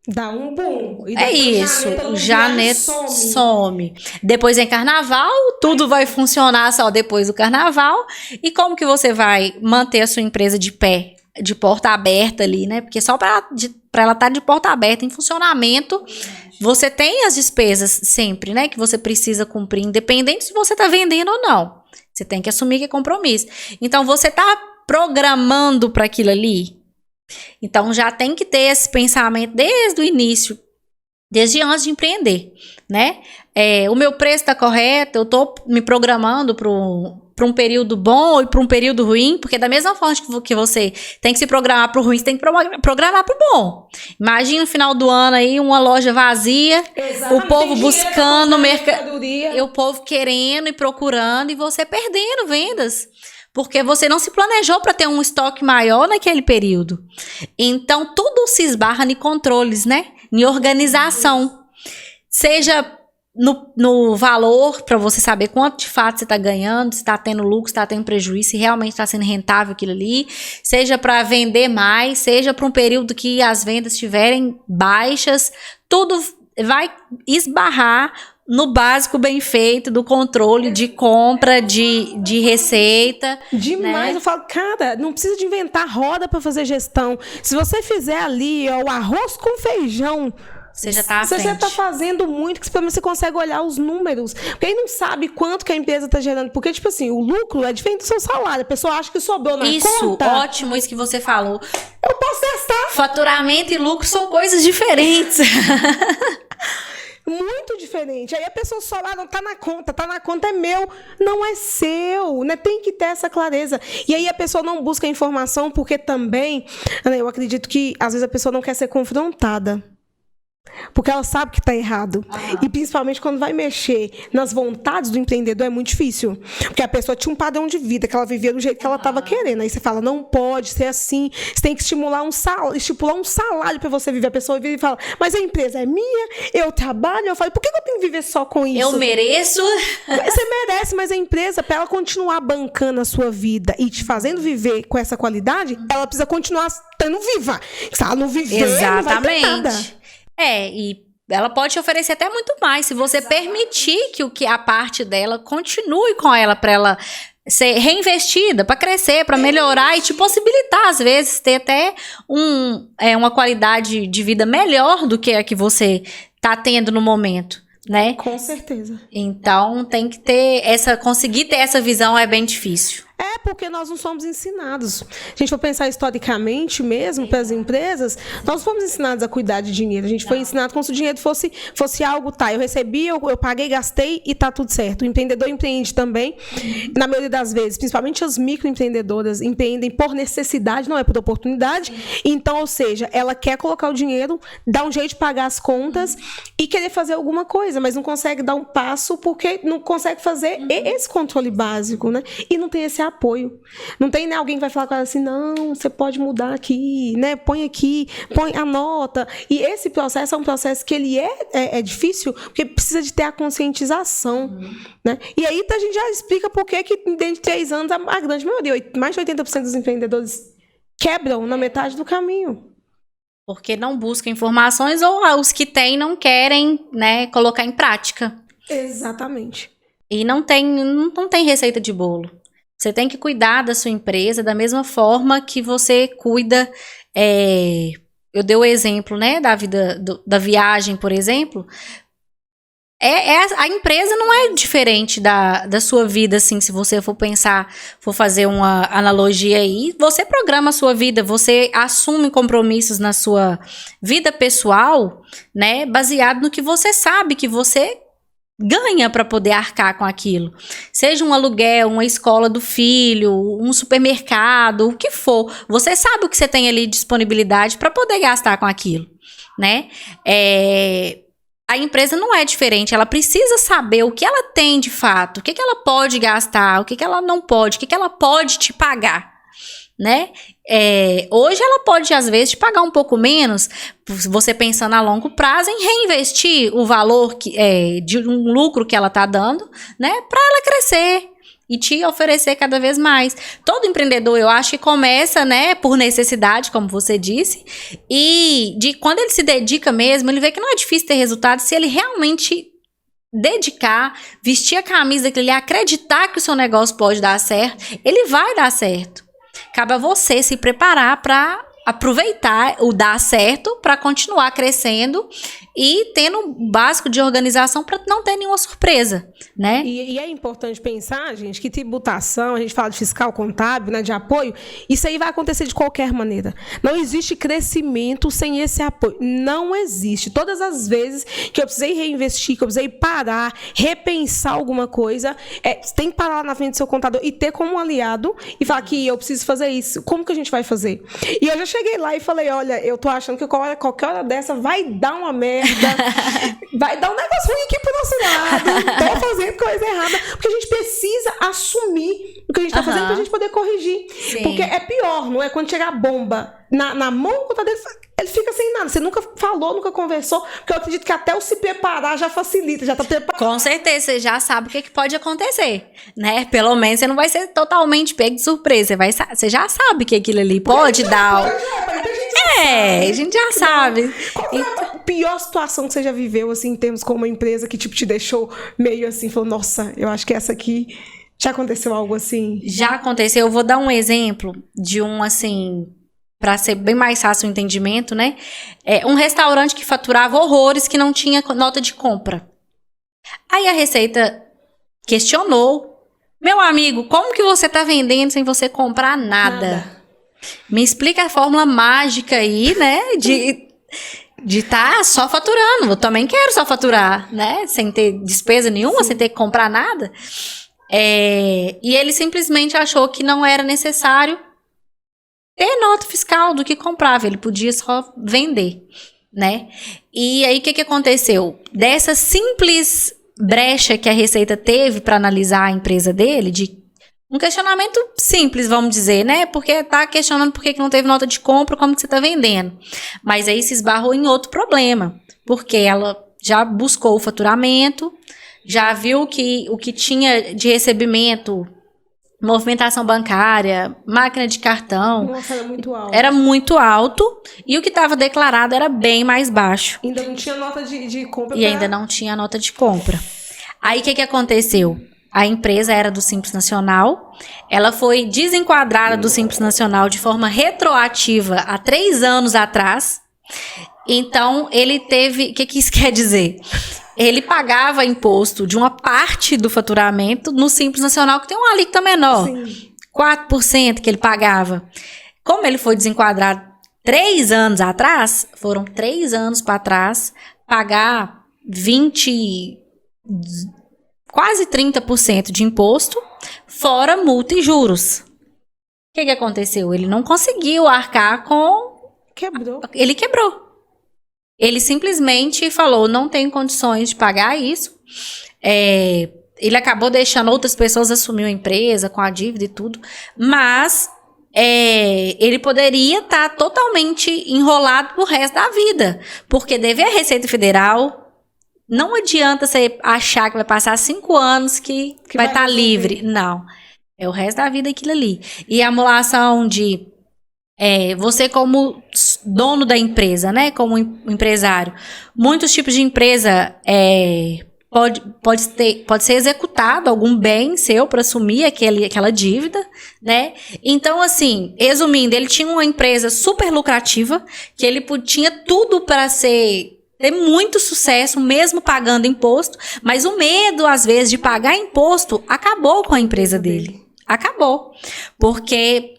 dá um boom. E
isso, janeiro some. Depois vem carnaval, tudo vai funcionar só depois do carnaval. E como que você vai manter a sua empresa de pé, de porta aberta ali, né? Porque só para ela estar de porta aberta em funcionamento, você tem as despesas sempre, né? Que você precisa cumprir, independente se você está vendendo ou não. Você tem que assumir que é compromisso. Então, você está programando para aquilo ali? Então, já tem que ter esse pensamento desde o início, desde antes de empreender, né? O meu preço está correto, eu estou me programando para um período bom e para um período ruim, porque da mesma forma que você tem que se programar para o ruim, você tem que programar para o bom. Imagina no final do ano aí uma loja vazia, o povo buscando mercadoria, o povo querendo e procurando e você perdendo vendas. Porque você não se planejou para ter um estoque maior naquele período. Então, tudo se esbarra em controles, né? Em organização. Seja no valor, para você saber quanto de fato você está ganhando, se está tendo lucro, se está tendo prejuízo, se realmente está sendo rentável aquilo ali. Seja para vender mais, seja para um período que as vendas estiverem baixas. Tudo vai esbarrar no básico bem feito, do controle de compra, de receita.
Demais,
né?
Eu falo, cara, não precisa de inventar roda para fazer gestão. Se você fizer ali o arroz com feijão,
você já está à frente.
Você já está fazendo muito, que pelo menos você consegue olhar os números. Porque aí não sabe quanto que a empresa está gerando. Porque, tipo assim, o lucro é diferente do seu salário. A pessoa acha que sobrou na conta.
Isso, ótimo isso que você falou.
Eu posso testar.
Faturamento e lucro são coisas diferentes.
Muito diferente. Aí a pessoa só lá não tá na conta é meu, não é seu, né? Tem que ter essa clareza. E aí a pessoa não busca informação porque também, eu acredito que às vezes a pessoa não quer ser confrontada. Porque ela sabe que está errado. E principalmente quando vai mexer nas vontades do empreendedor é muito difícil. Porque a pessoa tinha um padrão de vida que ela vivia do jeito que ela estava querendo. Aí você fala, não pode ser assim. Você tem que estipular um salário para você viver. A pessoa vive e fala, mas a empresa é minha, eu trabalho. Eu falo, por que eu tenho que viver só com isso?
Eu mereço.
Você merece, mas a empresa, para ela continuar bancando a sua vida e te fazendo viver com essa qualidade, ela precisa continuar estando viva. Se ela não viver, não vai ter nada.
E ela pode te oferecer até muito mais, se você permitir que a parte dela continue com ela, para ela ser reinvestida para crescer, para melhorar e te possibilitar, às vezes, ter até uma qualidade de vida melhor do que a que você tá tendo no momento, né?
Com certeza.
Então, tem que conseguir ter essa visão é bem difícil.
É porque nós não somos ensinados. Se a gente for pensar historicamente mesmo para as empresas, nós não fomos ensinados a cuidar de dinheiro. A gente foi ensinado como se o dinheiro fosse algo, tá, eu recebi, eu paguei, gastei e tá tudo certo. O empreendedor empreende também, na maioria das vezes, principalmente as microempreendedoras empreendem por necessidade, não é por oportunidade. Então, ou seja, ela quer colocar o dinheiro, dar um jeito de pagar as contas e querer fazer alguma coisa, mas não consegue dar um passo porque não consegue fazer esse controle básico, né? E não tem esse apoio. Não tem, né, alguém que vai falar com ela assim, não, você pode mudar aqui, né? Põe aqui, põe a nota. E esse processo é um processo que ele é difícil, porque precisa de ter a conscientização, né? E aí a gente já explica por que dentro de 3 anos a grande maioria, mais de 80% dos empreendedores quebram na metade do caminho.
Porque não buscam informações ou os que têm não querem, né, colocar em prática.
Exatamente.
E não tem receita de bolo. Você tem que cuidar da sua empresa da mesma forma que você cuida. Eu dei o exemplo, né, da viagem, por exemplo. A empresa não é diferente da sua vida, assim, se você for fazer uma analogia aí. Você programa a sua vida, você assume compromissos na sua vida pessoal, né, baseado no que você sabe que você ganha para poder arcar com aquilo. Seja um aluguel, uma escola do filho, um supermercado, o que for. Você sabe o que você tem ali de disponibilidade para poder gastar com aquilo, né? A empresa não é diferente. Ela precisa saber o que ela tem de fato, o que ela pode gastar, o que ela não pode, o que ela pode te pagar, né? Hoje ela pode, às vezes, te pagar um pouco menos, você pensando a longo prazo em reinvestir o valor de um lucro que ela está dando, né, para ela crescer e te oferecer cada vez mais. Todo empreendedor, eu acho que começa, né, por necessidade, como você disse, e quando ele se dedica mesmo, ele vê que não é difícil ter resultado se ele realmente dedicar, vestir a camisa daquele, acreditar que o seu negócio pode dar certo, ele vai dar certo. Cabe a você se preparar para aproveitar o dar certo, para continuar crescendo e tendo um básico de organização para não ter nenhuma surpresa, né?
E é importante pensar, gente, que tributação, a gente fala de fiscal, contábil, né, de apoio, isso aí vai acontecer de qualquer maneira. Não existe crescimento sem esse apoio. Não existe. Todas as vezes que eu precisei reinvestir, que eu precisei parar, repensar alguma coisa, você tem que parar na frente do seu contador e ter como um aliado e falar que eu preciso fazer isso. Como que a gente vai fazer? E eu já cheguei lá e falei, olha, eu tô achando que qualquer hora dessa vai dar uma merda, vai dar um negócio ruim aqui pro nosso lado, tô fazendo coisa errada, porque a gente precisa assumir o que a gente tá fazendo pra gente poder corrigir. Sim. Porque é pior, não é? Quando chegar a bomba na mão do contador, ele fica sem nada. Você nunca falou, nunca conversou, porque eu acredito que até o se preparar já facilita, já tá preparado.
Com certeza, você já sabe o que pode acontecer, né? Pelo menos você não vai ser totalmente pego de surpresa, você já sabe que aquilo ali pode dar... a gente já sabe.
Qual foi a pior situação que você já viveu, assim, em termos com uma empresa que, tipo, te deixou meio assim, falou, nossa, eu acho que essa aqui... Já aconteceu algo assim?
Já aconteceu. Eu vou dar um exemplo de assim... Para ser bem mais fácil o entendimento, né? Um restaurante que faturava horrores, que não tinha nota de compra. Aí a Receita questionou. Meu amigo, como que você tá vendendo sem você comprar nada? Me explica a fórmula mágica aí, né? De estar só faturando. Eu também quero só faturar, né? Sem ter despesa nenhuma, sem ter que comprar nada. E ele simplesmente achou que não era necessário ter nota fiscal do que comprava, ele podia só vender, né? E aí o que aconteceu? Dessa simples brecha que a Receita teve para analisar a empresa dele, de um questionamento simples, vamos dizer, né? Porque tá questionando por que não teve nota de compra, como que você tá vendendo. Mas aí se esbarrou em outro problema, porque ela já buscou o faturamento, já viu que o que tinha de recebimento, movimentação bancária, máquina de cartão...
Nossa, era muito alto.
Era muito alto e o que estava declarado era bem mais baixo.
Ainda não tinha nota de compra.
E ainda não tinha nota de compra. Aí o que aconteceu? A empresa era do Simples Nacional. Ela foi desenquadrada do Simples Nacional de forma retroativa há 3 anos atrás. Então, ele teve... O que isso quer dizer? Ele pagava imposto de uma parte do faturamento no Simples Nacional, que tem uma alíquota menor.
Sim. 4%
que ele pagava. Como ele foi desenquadrado 3 anos atrás, foram 3 anos para trás, pagar quase 30% de imposto, fora multa e juros. O que aconteceu? Ele não conseguiu arcar com... Ele quebrou. Ele simplesmente falou, não tenho condições de pagar isso. Ele acabou deixando outras pessoas assumir a empresa com a dívida e tudo, mas ele poderia estar totalmente enrolado pro resto da vida, porque dever à Receita Federal... Não adianta você achar que vai passar 5 anos que vai estar livre. Não. É o resto da vida aquilo ali. E a amolação de você como dono da empresa, né? Como empresário. Muitos tipos de empresa pode ser executado algum bem seu para assumir aquela dívida, né? Então, assim, resumindo, ele tinha uma empresa super lucrativa, que ele tinha tudo para ter muito sucesso, mesmo pagando imposto, mas o medo, às vezes, de pagar imposto acabou com a empresa dele. Acabou. Porque,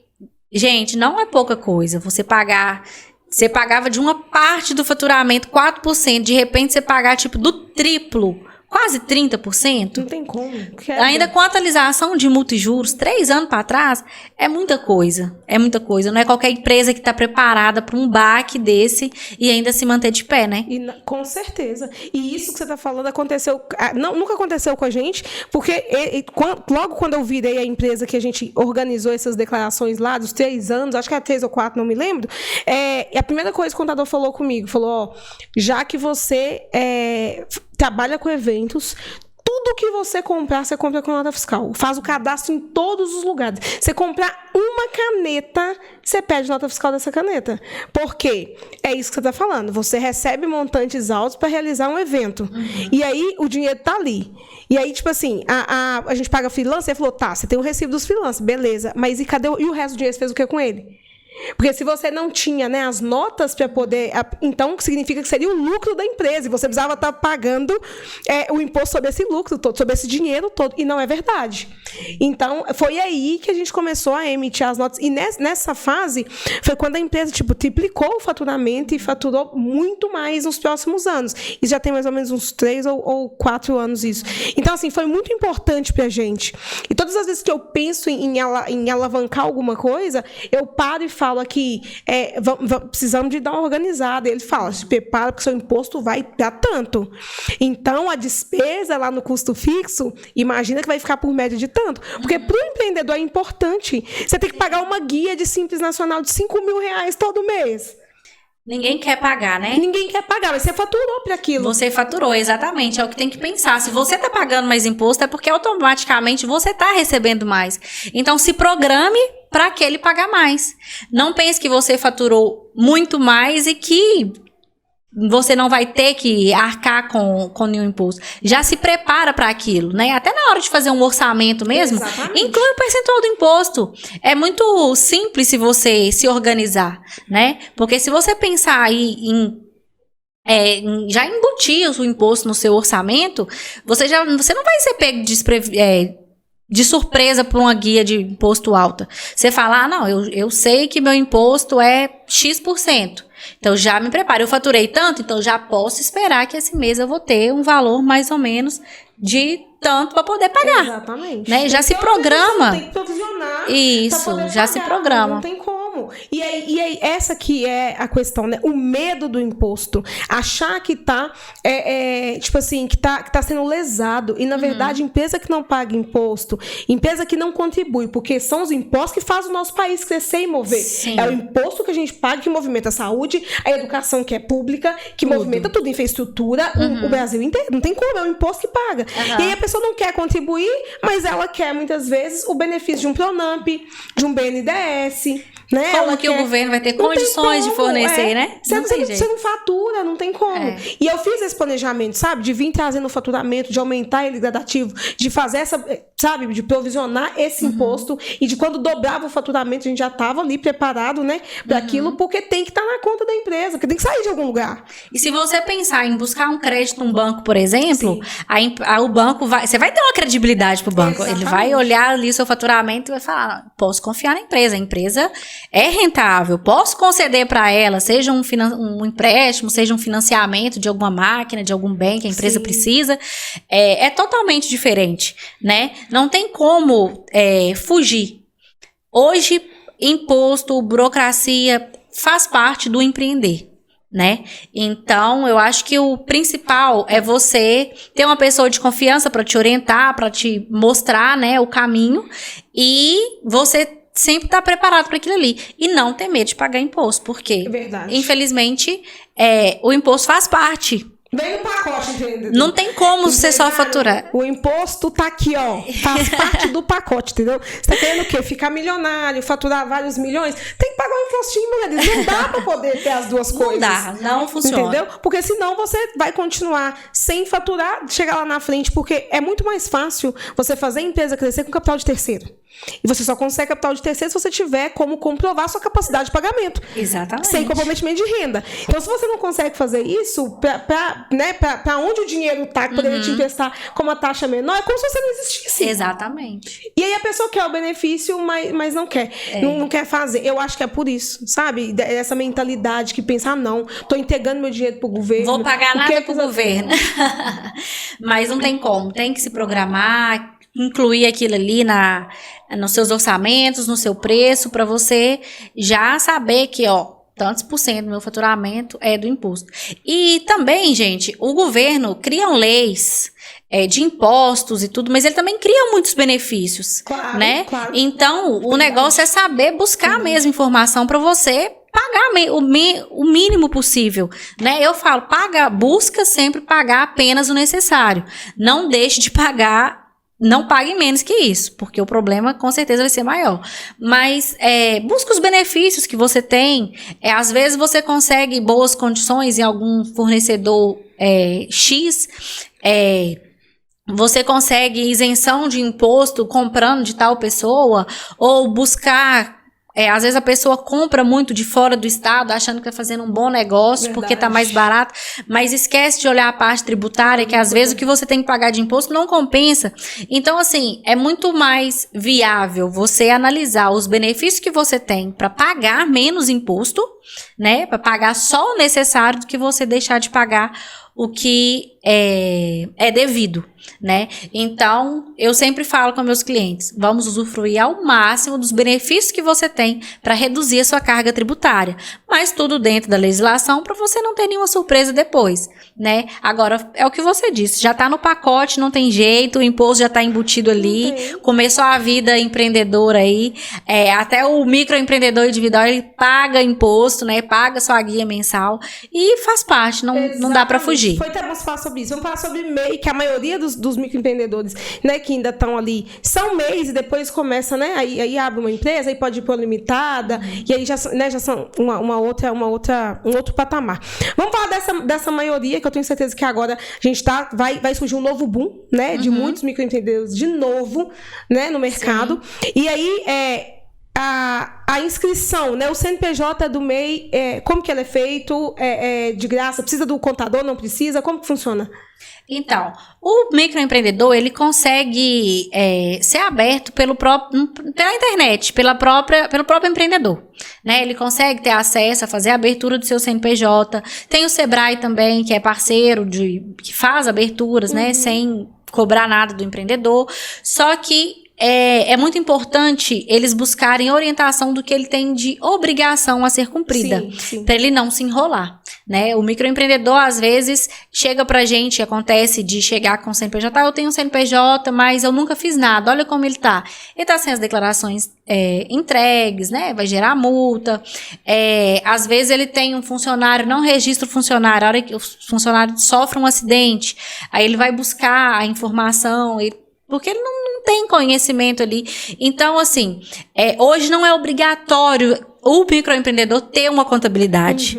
gente, não é pouca coisa. Você pagava de uma parte do faturamento 4%, de repente você pagar, tipo, do triplo, quase 30%.
Não tem como.
Ainda com a atualização de multa e juros, 3 anos para trás, é muita coisa. É muita coisa. Não é qualquer empresa que está preparada para um baque desse e ainda se manter de pé, né?
Com certeza. E isso que você está falando aconteceu... nunca aconteceu com a gente, porque logo quando eu virei a empresa que a gente organizou essas declarações lá, dos 3 anos, acho que era 3 ou 4, não me lembro, a primeira coisa que o contador falou comigo, falou, já que você... trabalha com eventos, tudo que você compra com nota fiscal. Faz o cadastro em todos os lugares. Você comprar uma caneta, você pede nota fiscal dessa caneta. Por quê? É isso que você está falando. Você recebe montantes altos para realizar um evento. Uhum. E aí, o dinheiro está ali. E aí, tipo assim, a gente paga freelancer, ele falou, tá, você tem o recibo dos freelancers, beleza. Mas e cadê e o resto do dinheiro? Você fez o que com ele? Porque se você não tinha, né, as notas para poder... Então, significa que seria o lucro da empresa. E você precisava estar pagando o imposto sobre esse lucro todo, sobre esse dinheiro todo. E não é verdade. Então, foi aí que a gente começou a emitir as notas. E nessa fase, foi quando a empresa triplicou o faturamento e faturou muito mais nos próximos anos. E já tem mais ou menos uns 3 ou 4 anos isso. Então, assim, foi muito importante para a gente. E todas as vezes que eu penso em alavancar alguma coisa, eu paro e falo aqui, precisamos de dar uma organizada. Ele fala, se prepara porque seu imposto vai dar tanto. Então, a despesa lá no custo fixo, imagina que vai ficar por média de tanto. Porque para o empreendedor é importante. Você tem que pagar uma guia de Simples Nacional de R$5.000 todo mês.
Ninguém quer pagar, né?
Ninguém quer pagar, mas você faturou para aquilo.
Você faturou, exatamente. É o que tem que pensar. Se você está pagando mais imposto, é porque automaticamente você está recebendo mais. Então, se programe para aquele pagar mais. Não pense que você faturou muito mais e que você não vai ter que arcar com nenhum imposto. Já se prepara para aquilo, né? Até na hora de fazer um orçamento mesmo, exatamente, inclui o percentual do imposto. É muito simples se você se organizar, né? Porque se você pensar aí já embutir o imposto no seu orçamento, você não vai ser pego de surpresa por uma guia de imposto alta. Você fala, não, eu sei que meu imposto é X%. Então, já me preparo. Eu faturei tanto, então já posso esperar que esse mês eu vou ter um valor mais ou menos de tanto para poder pagar.
Exatamente.
Né? Já se programa.
Tem que provisionar.
Isso, já se programa.
Não tem como. E aí essa que é a questão, né? O medo do imposto. Achar que tá, tipo assim, que tá sendo lesado. E, na verdade, empresa que não paga imposto, empresa que não contribui, porque são os impostos que fazem o nosso país crescer e mover. Sim. É o imposto que a gente paga que movimenta a saúde, a educação que é pública, que movimenta tudo, infraestrutura, o Brasil inteiro. Não tem como, é o imposto que paga. E aí a pessoa não quer contribuir, mas ela quer, muitas vezes, o benefício de um Pronamp, de um BNDES, né?
Como que o governo vai ter condições de fornecer, né?
Você não fatura, não tem como. E eu fiz esse planejamento, sabe? De vir trazendo o faturamento, de aumentar ele gradativo, de fazer essa, sabe? De provisionar esse imposto e de quando dobrava o faturamento, a gente já estava ali preparado, né? Para aquilo, porque tem que estar na conta da empresa, porque tem que sair de algum lugar.
E se você pensar em buscar um crédito num banco, por exemplo, o banco você vai ter uma credibilidade pro banco.
Exatamente.
Ele vai olhar ali o seu faturamento e vai falar, posso confiar na empresa, a empresa é rentável, posso conceder para ela, seja um empréstimo, seja um financiamento de alguma máquina, de algum bem que a empresa precisa, é totalmente diferente, né? Não tem como fugir. Hoje, imposto, burocracia faz parte do empreender, né? Então, eu acho que o principal é você ter uma pessoa de confiança para te orientar, para te mostrar, né, o caminho, e você sempre estar preparado para aquilo ali e não ter medo de pagar imposto, porque infelizmente o imposto faz parte.
Vem no pacote, entendeu?
Não tem como você só faturar.
O imposto tá aqui, ó. Faz parte do pacote, entendeu? Você tá querendo o quê? Ficar milionário, faturar vários milhões? Tem que pagar um impostinho, mulher. Não dá pra poder ter as duas coisas.
Não dá, não funciona.
Entendeu? Porque senão você vai continuar sem faturar, chegar lá na frente, porque é muito mais fácil você fazer a empresa crescer com capital de terceiro. E você só consegue capital de terceiro se você tiver como comprovar sua capacidade de pagamento.
Exatamente.
Sem comprometimento de renda. Então, se você não consegue fazer isso, para onde o dinheiro está, que poderia te emprestar com uma taxa menor, é como se você não existisse.
Exatamente.
E aí a pessoa quer o benefício, mas não quer. Não quer fazer. Eu acho que é por isso, sabe? Essa mentalidade que pensa, não, tô entregando meu dinheiro pro governo.
Vou pagar nada pro governo. Mas não tem como. Tem que se programar, incluir aquilo ali nos seus orçamentos, no seu preço, para você já saber que, tantos por cento do meu faturamento é do imposto. E também, gente, o governo cria leis de impostos e tudo, mas ele também cria muitos benefícios, né? Claro. Então, o negócio é saber buscar mesmo informação para você pagar o mínimo possível, né? Eu falo, busca sempre pagar apenas o necessário. Não deixe de pagar. Não pague menos que isso, porque o problema com certeza vai ser maior. Mas busca os benefícios que você tem. Às vezes você consegue boas condições em algum fornecedor X. Você consegue isenção de imposto comprando de tal pessoa, ou buscar. Às vezes a pessoa compra muito de fora do estado, achando que está fazendo um bom negócio, porque está mais barato, mas esquece de olhar a parte tributária, que às vezes o que você tem que pagar de imposto não compensa. Então, assim, é muito mais viável você analisar os benefícios que você tem para pagar menos imposto, né? Para pagar só o necessário, do que você deixar de pagar o que é devido, né? Então, eu sempre falo com meus clientes, vamos usufruir ao máximo dos benefícios que você tem para reduzir a sua carga tributária, mas tudo dentro da legislação para você não ter nenhuma surpresa depois, né? Agora, é o que você disse, já está no pacote, não tem jeito, o imposto já está embutido ali, começou a vida empreendedora aí, até o microempreendedor individual, ele paga imposto, né? Paga sua guia mensal e faz parte, não dá para fugir.
Foi até bom falar sobre isso. Vamos falar sobre MEI, que a maioria dos microempreendedores, né, que ainda estão ali, são MEIs e depois começa, né, aí abre uma empresa, aí pode ir para limitada, e aí já são um outro patamar. Vamos falar dessa maioria, que eu tenho certeza que agora a gente vai surgir um novo boom, né, de muitos microempreendedores de novo, né, no mercado. Sim. E aí, a inscrição, né? O CNPJ do MEI, como que ele é feito? De graça? Precisa do contador? Não precisa? Como que funciona?
Então, o microempreendedor, ele consegue ser aberto pela internet, pelo próprio empreendedor, né? Ele consegue ter acesso a fazer a abertura do seu CNPJ. Tem o Sebrae também, que é parceiro que faz aberturas, né? Sem cobrar nada do empreendedor. Só que é muito importante eles buscarem orientação do que ele tem de obrigação a ser cumprida, para ele não se enrolar, né? O microempreendedor, às vezes, chega pra gente, acontece de chegar com o CNPJ, eu tenho um CNPJ, mas eu nunca fiz nada, olha como ele tá. Ele tá sem as declarações entregues, né? Vai gerar multa. Às vezes ele tem um funcionário, não registra o funcionário, a hora que o funcionário sofre um acidente, aí ele vai buscar a informação, porque ele não tem conhecimento ali. Então, assim, hoje não é obrigatório o microempreendedor ter uma contabilidade,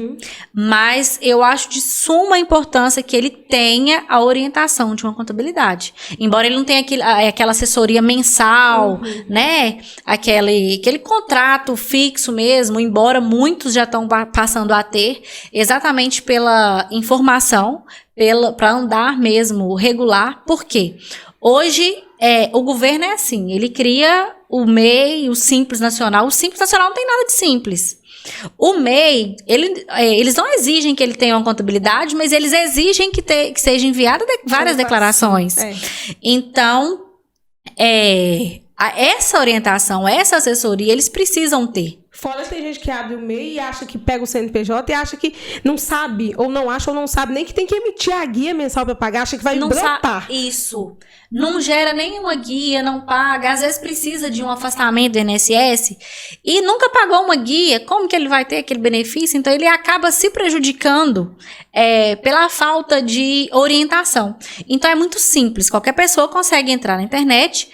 mas eu acho de suma importância que ele tenha a orientação de uma contabilidade. Embora ele não tenha aquela assessoria mensal, né? Aquele contrato fixo mesmo, embora muitos já estão passando a ter, exatamente pela informação, para andar mesmo regular. Por quê? Hoje, o governo é assim, ele cria o MEI, o Simples Nacional. O Simples Nacional não tem nada de simples. O MEI, eles não exigem que ele tenha uma contabilidade, mas eles exigem que seja enviada várias declarações. Então, essa orientação, essa assessoria, eles precisam ter.
Fora que tem gente que abre o MEI e acha que pega o CNPJ e acha que não sabe, ou não acha, ou não sabe nem que tem que emitir a guia mensal para pagar, acha que vai brotar.
Isso. Não gera nenhuma guia, não paga. Às vezes precisa de um afastamento do INSS e nunca pagou uma guia. Como que ele vai ter aquele benefício? Então, ele acaba se prejudicando pela falta de orientação. Então, é muito simples. Qualquer pessoa consegue entrar na internet,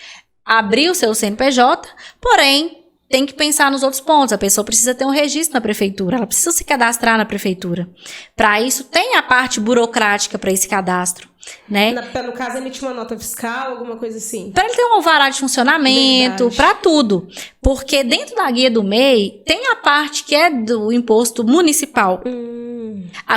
abrir o seu CNPJ, porém, tem que pensar nos outros pontos. A pessoa precisa ter um registro na prefeitura, ela precisa se cadastrar na prefeitura. Para isso, tem a parte burocrática para esse cadastro, né?
No caso, emitir uma nota fiscal, alguma coisa assim.
Para ele ter um alvará de funcionamento, para tudo. Porque dentro da guia do MEI, tem a parte que é do imposto municipal.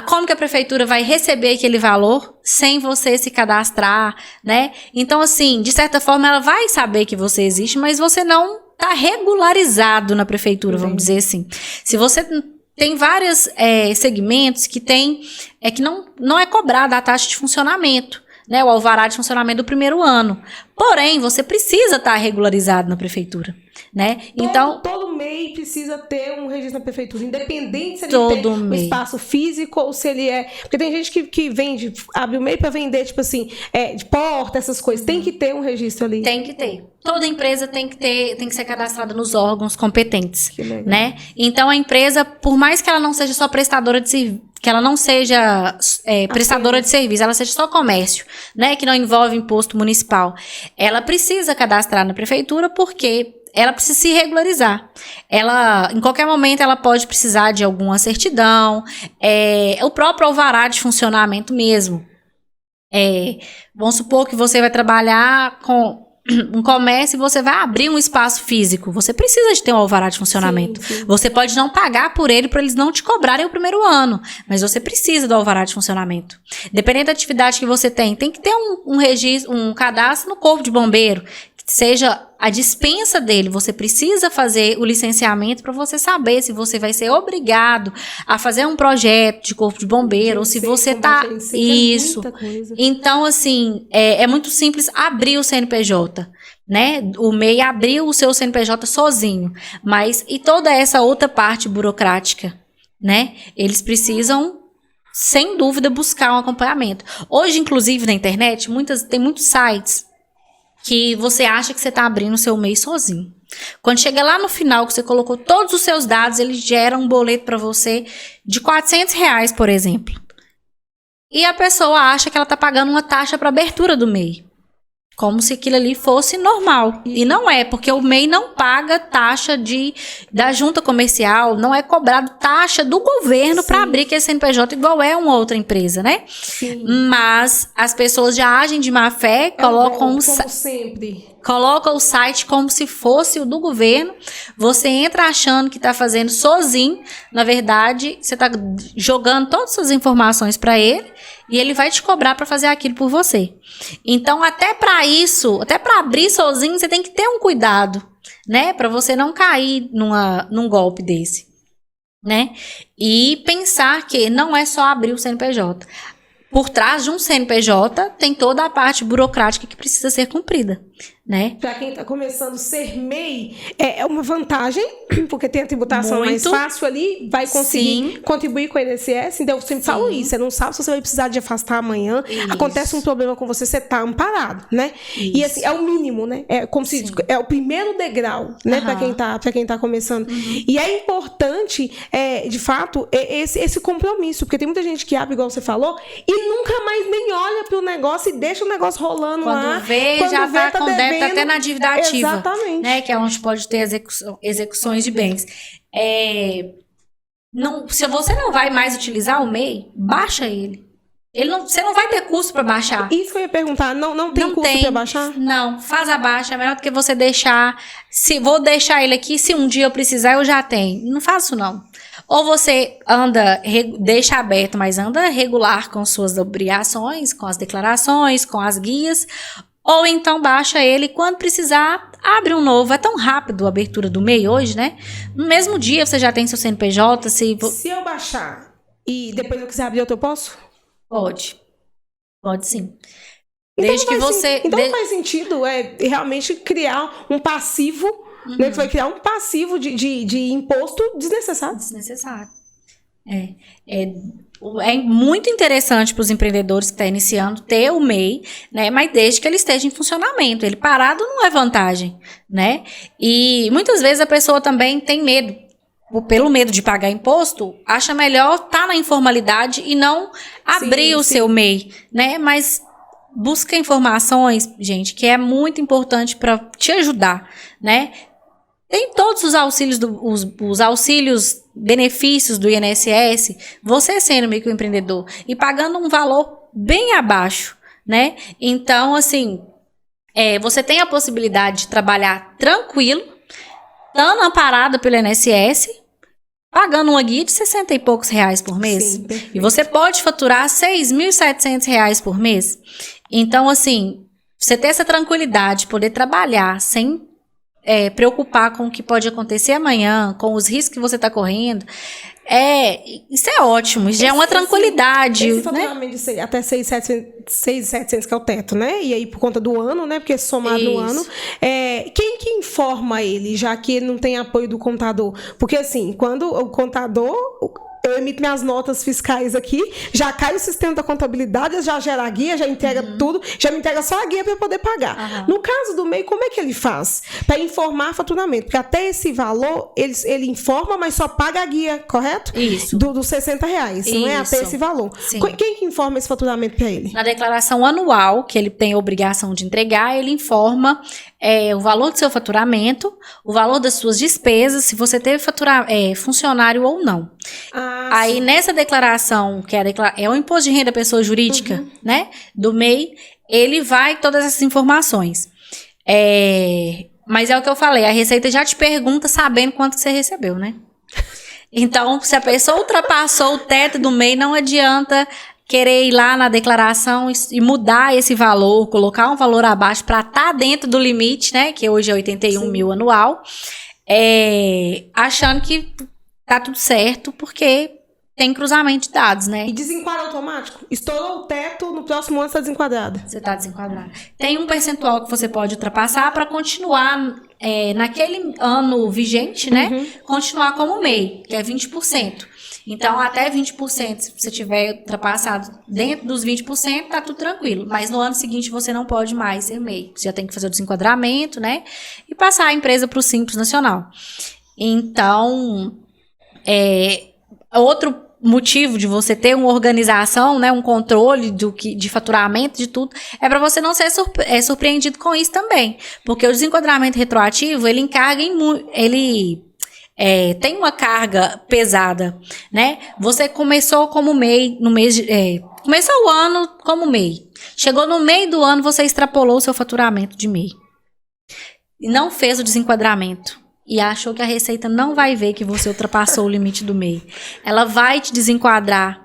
Como que a prefeitura vai receber aquele valor sem você se cadastrar, né? Então, assim, de certa forma, ela vai saber que você existe, mas você não está regularizado na prefeitura, vamos dizer assim. Se você tem vários segmentos que que não é cobrada a taxa de funcionamento, né, o alvará de funcionamento do primeiro ano. Porém, você precisa estar regularizado na prefeitura, né? Então,
todo MEI precisa ter um registro na prefeitura, independente se ele tem um espaço físico ou se ele é... Porque tem gente que vende, abre o MEI para vender, tipo assim, de porta, essas coisas. Tem que ter um registro ali.
Tem que ter. Toda empresa tem que ser cadastrada nos órgãos competentes, né? Então, a empresa, por mais que ela não seja só prestadora de serviço, que ela não seja prestadora de serviço, ela seja só comércio, né, que não envolve imposto municipal, ela precisa cadastrar na prefeitura porque ela precisa se regularizar. Ela, em qualquer momento, ela pode precisar de alguma certidão, o próprio alvará de funcionamento mesmo. Vamos supor que você vai trabalhar com um comércio e você vai abrir um espaço físico, você precisa de ter um alvará de funcionamento. Sim. Você pode não pagar por ele para eles não te cobrarem o primeiro ano, mas você precisa do alvará de funcionamento. Dependendo da atividade que você tem que ter um registro, um cadastro no corpo de bombeiro, que seja a dispensa dele. Você precisa fazer o licenciamento para você saber se você vai ser obrigado a fazer um projeto de corpo de bombeiro ou se você está... Isso. Então, assim, é muito simples abrir o CNPJ, né? O MEI abriu o seu CNPJ sozinho, mas e toda essa outra parte burocrática, né? Eles precisam, sem dúvida, buscar um acompanhamento. Hoje, inclusive, na internet, tem muitos sites que você acha que você está abrindo o seu MEI sozinho. Quando chega lá no final, que você colocou todos os seus dados, eles geram um boleto para você de R$400, por exemplo. E a pessoa acha que ela está pagando uma taxa para abertura do MEI. Como se aquilo ali fosse normal. E não é, porque o MEI não paga taxa da junta comercial, não é cobrado taxa do governo para abrir aquele CNPJ igual é uma outra empresa, né? Sim. Mas as pessoas já agem de má fé, colocam o site como se fosse o do governo. Você entra achando que está fazendo sozinho. Na verdade, você está jogando todas as suas informações para ele e ele vai te cobrar para fazer aquilo por você. Então, até para isso, até para abrir sozinho, você tem que ter um cuidado, né? Para você não cair num golpe desse, né? E pensar que não é só abrir o CNPJ. Por trás de um CNPJ tem toda a parte burocrática que precisa ser cumprida, né?
Para quem está começando a ser MEI, é uma vantagem, porque tem a tributação mais fácil ali, vai conseguir contribuir com o INSS. Então, eu sempre falo isso, você não sabe se você vai precisar de afastar amanhã, acontece um problema com você está amparado, né? Isso. E assim, é o mínimo, né? É como se é o primeiro degrau, né? Para quem tá começando. E é importante, de fato, esse compromisso, porque tem muita gente que abre, igual você falou, e e nunca mais nem olha pro negócio e deixa o negócio rolando lá.
Quando vê, já tá com débito até na dívida ativa.
Exatamente.
Né? Que é onde pode ter execuções de bens. Se você não vai mais utilizar o MEI, baixa ele. Você não vai ter custo para baixar.
Isso que eu ia perguntar, não tem custo para baixar?
Não, faz a baixa, é melhor do que você deixar. Vou deixar ele aqui, se um dia eu precisar, eu já tenho. Não faço não. Ou você deixa aberto, mas anda regular com suas obrigações, com as declarações, com as guias, ou então baixa ele quando precisar, abre um novo. É tão rápido a abertura do MEI hoje, né? No mesmo dia você já tem seu CNPJ. Se
eu baixar e depois eu quiser abrir outro, eu posso?
Pode sim.
Então
Desde que você...
Então faz sentido realmente criar um passivo, né? Que vai criar um passivo de imposto desnecessário.
Desnecessário. É muito interessante para os empreendedores que estão iniciando ter o MEI, né? Mas desde que ele esteja em funcionamento. Ele parado não é vantagem, né? E muitas vezes a pessoa também tem medo. Pelo medo de pagar imposto, acha melhor estar na informalidade e não abrir o seu MEI, né? Mas busca informações, gente, que é muito importante para te ajudar, né? Tem todos os auxílios, os auxílios, benefícios do INSS, você sendo microempreendedor e pagando um valor bem abaixo, né? Então, assim, você tem a possibilidade de trabalhar tranquilo, estando amparado pelo INSS, pagando uma guia de 60 e poucos reais por mês.
Sim,
e você pode faturar 6.700 reais por mês. Então, assim, você ter essa tranquilidade, poder trabalhar sem preocupar com o que pode acontecer amanhã, com os riscos que você está correndo, isso é ótimo. Isso já é uma tranquilidade.
Esse faturamento de até 6.700, que é o teto, né? E aí por conta do ano, né? Porque somado no ano. Quem que informa ele, já que ele não tem apoio do contador? Porque assim, quando o contador... Eu emito minhas notas fiscais aqui, já cai o sistema da contabilidade, já gera a guia, já entrega tudo, já me entrega só a guia para eu poder pagar. No caso do MEI, como é que ele faz? Para informar faturamento, porque até esse valor, ele informa, mas só paga a guia, correto?
Isso.
Dos 60 reais, não é até esse valor.
Sim.
Quem que informa esse faturamento para ele?
Na declaração anual, que ele tem a obrigação de entregar, ele informa o valor do seu faturamento, o valor das suas despesas, se você teve funcionário ou não. Aí, nessa declaração, que é o imposto de renda da pessoa jurídica, né, do MEI, ele vai todas essas informações. Mas é o que eu falei, a Receita já te pergunta sabendo quanto você recebeu, né? Então, se a pessoa ultrapassou o teto do MEI, não adianta querer ir lá na declaração e mudar esse valor, colocar um valor abaixo para estar dentro do limite, né, que hoje é 81 mil anual, achando que tá tudo certo, porque tem cruzamento de dados, né?
E desenquadra automático? Estourou o teto, no próximo ano você está desenquadrada.
Você está desenquadrada. Tem um percentual que você pode ultrapassar para continuar naquele ano vigente, né? Continuar como MEI, que é 20%. Então, até 20%, se você tiver ultrapassado dentro dos 20%, tá tudo tranquilo. Mas no ano seguinte você não pode mais ser MEI. Você já tem que fazer o desenquadramento, né? E passar a empresa para o Simples Nacional. Então, outro motivo de você ter uma organização, né, um controle de faturamento, de tudo, é para você não ser surpreendido com isso também. Porque o desenquadramento retroativo, ele tem uma carga pesada, né? Você começou como MEI, começou o ano como MEI. Chegou no meio do ano, você extrapolou o seu faturamento de MEI. E não fez o desenquadramento. E achou que a Receita não vai ver que você ultrapassou o limite do MEI. Ela vai te desenquadrar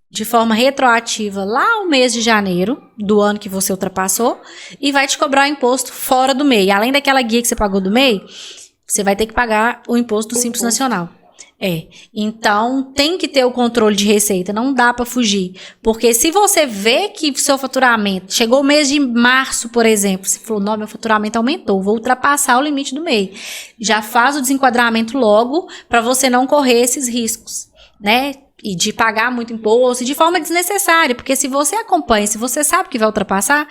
de forma retroativa lá no mês de janeiro do ano que você ultrapassou e vai te cobrar o imposto fora do MEI. Além daquela guia que você pagou do MEI, você vai ter que pagar o imposto do Simples Nacional. Então tem que ter o controle de receita, não dá para fugir, porque se você vê que o seu faturamento chegou o mês de março, por exemplo, você falou, não, meu faturamento aumentou, vou ultrapassar o limite do mês, já faz o desenquadramento logo para você não correr esses riscos, né? E de pagar muito imposto de forma desnecessária, porque se você acompanha, se você sabe que vai ultrapassar,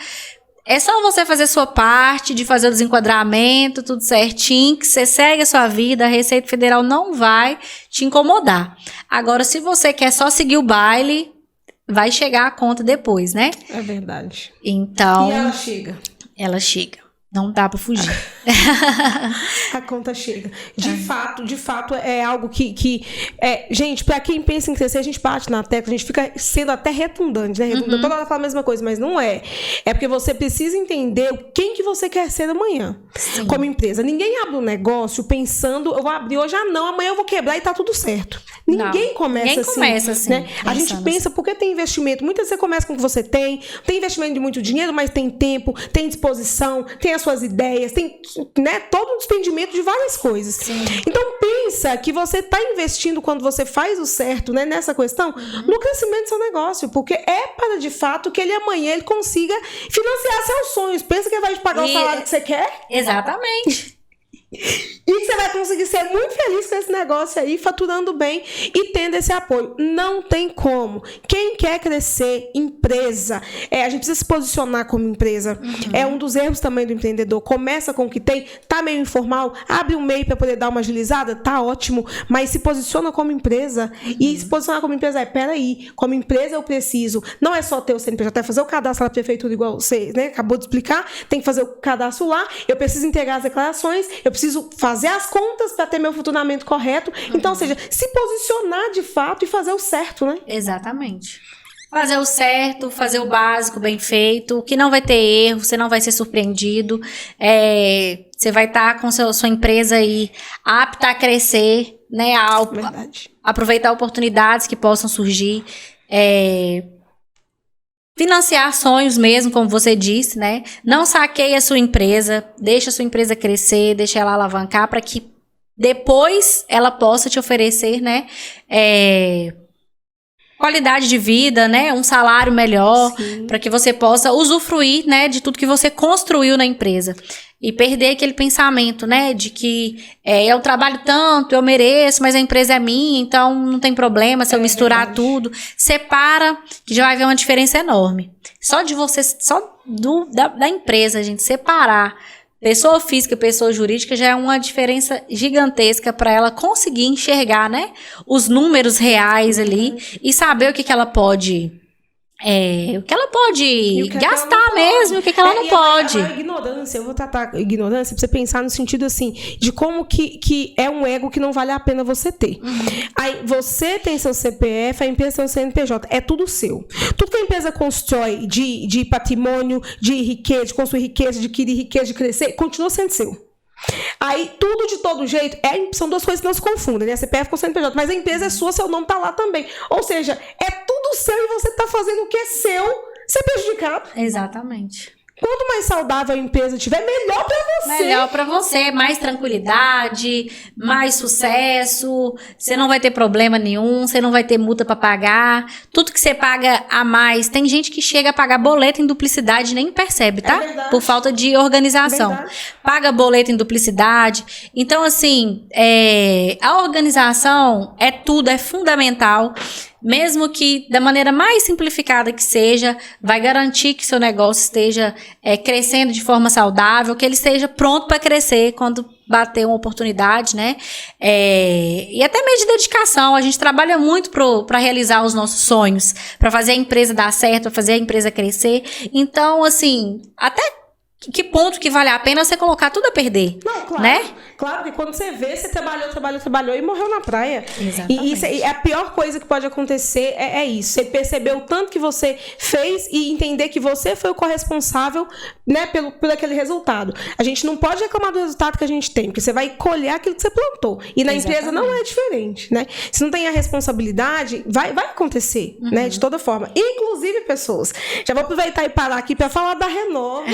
é só você fazer sua parte de fazer o desenquadramento, tudo certinho, que você segue a sua vida, a Receita Federal não vai te incomodar. Agora, se você quer só seguir o baile, vai chegar a conta depois, né?
É verdade.
Então...
E ela chega.
Ela chega. Não dá pra fugir.
A conta chega. De fato, é algo que gente, pra quem pensa em crescer, a gente bate na tecla, a gente fica sendo até redundante, né? Toda hora fala a mesma coisa, mas não é. É porque você precisa entender quem que você quer ser amanhã. Sim. Como empresa. Ninguém abre um negócio pensando, eu vou abrir hoje, não, amanhã eu vou quebrar e tá tudo certo. Ninguém começa assim. Né? A gente pensa, porque tem investimento. Muitas vezes você começa com o que você tem investimento de muito dinheiro, mas tem tempo, tem disposição, tem as suas ideias, tem, né, todo um despendimento de várias coisas. Sim. Então pensa que você está investindo quando você faz o certo, né, nessa questão, no crescimento do seu negócio, porque é para de fato que ele amanhã ele consiga financiar seus sonhos. Pensa que ele vai te pagar o salário que você quer?
Exatamente.
E que você vai conseguir ser muito feliz com esse negócio aí, faturando bem e tendo esse apoio. Não tem como. Quem quer crescer, empresa, a gente precisa se posicionar como empresa. É um dos erros também do empreendedor. Começa com o que tem, tá meio informal, abre um MEI para poder dar uma agilizada, tá ótimo, mas se posiciona como empresa. E se posicionar como empresa peraí, como empresa eu preciso, não é só ter o CNPJ, é fazer o cadastro na prefeitura igual você, né, acabou de explicar, tem que fazer o cadastro lá, eu preciso entregar as declarações, eu preciso fazer as contas para ter meu faturamento correto. Então, ou seja, se posicionar de fato e fazer o certo, né?
Exatamente. Fazer o certo, fazer o básico bem feito, que não vai ter erro, você não vai ser surpreendido. Você vai estar com sua empresa aí apta a crescer, né?
Verdade.
Aproveitar oportunidades que possam surgir. Financiar sonhos mesmo, como você disse, né? Não saqueie a sua empresa, deixa a sua empresa crescer, deixa ela alavancar para que depois ela possa te oferecer, né? Qualidade de vida, né? Um salário melhor, para que você possa usufruir, né, de tudo que você construiu na empresa. E perder aquele pensamento, né, de que eu trabalho tanto, eu mereço, mas a empresa é minha, então não tem problema se eu misturar tudo. Separa, que já vai ver uma diferença enorme. Só da empresa, gente, separar pessoa física e pessoa jurídica já é uma diferença gigantesca para ela conseguir enxergar, né, os números reais ali e saber o que ela pode... o que ela pode gastar mesmo, o que ela não pode.
A ignorância, eu vou tratar a ignorância pra você pensar no sentido assim, de como que é um ego que não vale a pena você ter. Aí você tem seu CPF, a empresa tem seu CNPJ, é tudo seu. Tudo que a empresa constrói de patrimônio, de riqueza, de construir riqueza, de adquirir riqueza, de crescer, continua sendo seu. Aí, tudo de todo jeito, são duas coisas que não se confundem, né? CPF com CNPJ, mas a empresa é sua, seu nome tá lá também. Ou seja, é tudo seu e você tá fazendo o que é seu, ser prejudicado.
Exatamente.
Quanto mais saudável a empresa tiver, melhor pra você.
Melhor pra você, mais tranquilidade, mais sucesso, você não vai ter problema nenhum, você não vai ter multa pra pagar, tudo que você paga a mais, tem gente que chega a pagar boleto em duplicidade e nem percebe, tá?
Verdade.
Por falta de organização. Paga boleto em duplicidade. Então, assim, a organização é tudo, é fundamental. Mesmo que da maneira mais simplificada que seja, vai garantir que seu negócio esteja crescendo de forma saudável, que ele esteja pronto para crescer quando bater uma oportunidade, né? E até mesmo de dedicação. A gente trabalha muito para realizar os nossos sonhos, para fazer a empresa dar certo, para fazer a empresa crescer. Então, assim, até que ponto que vale a pena você colocar tudo a perder?
Não, claro.
Né?
Claro que quando você vê, você trabalhou e morreu na praia.
Exatamente.
E isso a pior coisa que pode acontecer é isso. Você perceber o tanto que você fez e entender que você foi o corresponsável, né, por aquele resultado. A gente não pode reclamar do resultado que a gente tem, porque você vai colher aquilo que você plantou. E na empresa não é diferente, né? Se não tem a responsabilidade, vai acontecer, né? De toda forma. Inclusive, pessoas, já vou aproveitar e parar aqui para falar da Renova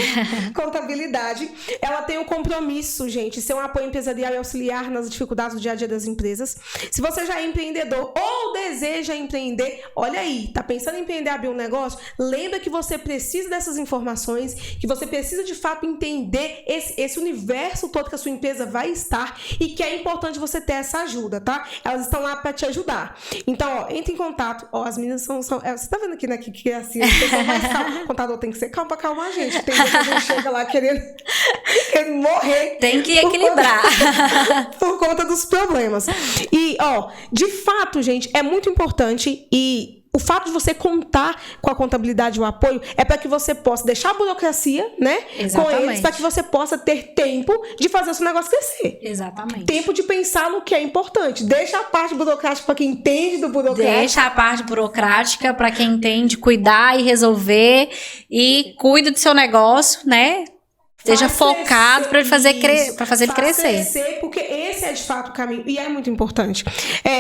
Contabilidade. Ela tem o compromisso, gente, de ser um apoio empresarial e auxiliar nas dificuldades do dia a dia das empresas. Se você já é empreendedor ou deseja empreender, olha aí, tá pensando em empreender, abrir um negócio? Lembra que você precisa dessas informações, que você precisa de fato entender esse universo todo que a sua empresa vai estar e que é importante você ter essa ajuda, tá? Elas estão lá para te ajudar. Então, entre em contato. As meninas são você tá vendo aqui, né, que é assim, a pessoa mais calma. O contador tem que ser calmo pra acalmar a gente. Tem gente que a gente chega lá querendo Morrer.
Tem que equilibrar.
Por conta dos problemas. E, de fato, gente, é muito importante e o fato de você contar com a contabilidade e o apoio é para que você possa deixar a burocracia, né?
Exatamente.
Com eles, para que você possa ter tempo de fazer o seu negócio crescer.
Exatamente.
Tempo de pensar no que é importante. Deixa a parte burocrática para quem entende do burocrático.
Deixa a parte burocrática para quem entende cuidar e resolver e cuida do seu negócio, né? Esteja focado para fazer ele crescer.
Porque esse é de fato o caminho e é muito importante.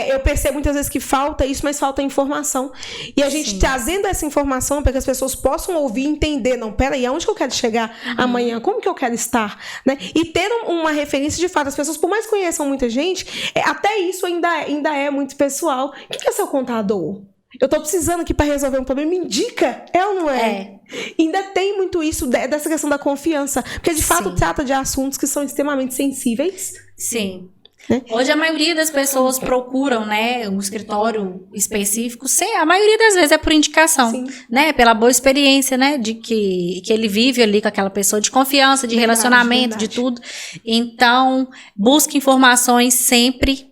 Eu percebo muitas vezes que falta isso, mas falta informação. E a gente trazendo essa informação para que as pessoas possam ouvir e entender, não, peraí, aonde que eu quero chegar amanhã? Como que eu quero estar? Né? E ter uma referência de fato. As pessoas, por mais que conheçam muita gente, até isso ainda é muito pessoal. O que é seu contador? Eu tô precisando aqui para resolver um problema, me indica, ou não é? Ainda tem muito isso dessa questão da confiança, porque de fato trata de assuntos que são extremamente sensíveis.
Sim. Né? Hoje a maioria das pessoas procuram, né, um escritório específico, a maioria das vezes é por indicação, né, pela boa experiência, né, de que ele vive ali com aquela pessoa, de confiança, de relacionamento, de tudo. Então, busque informações sempre.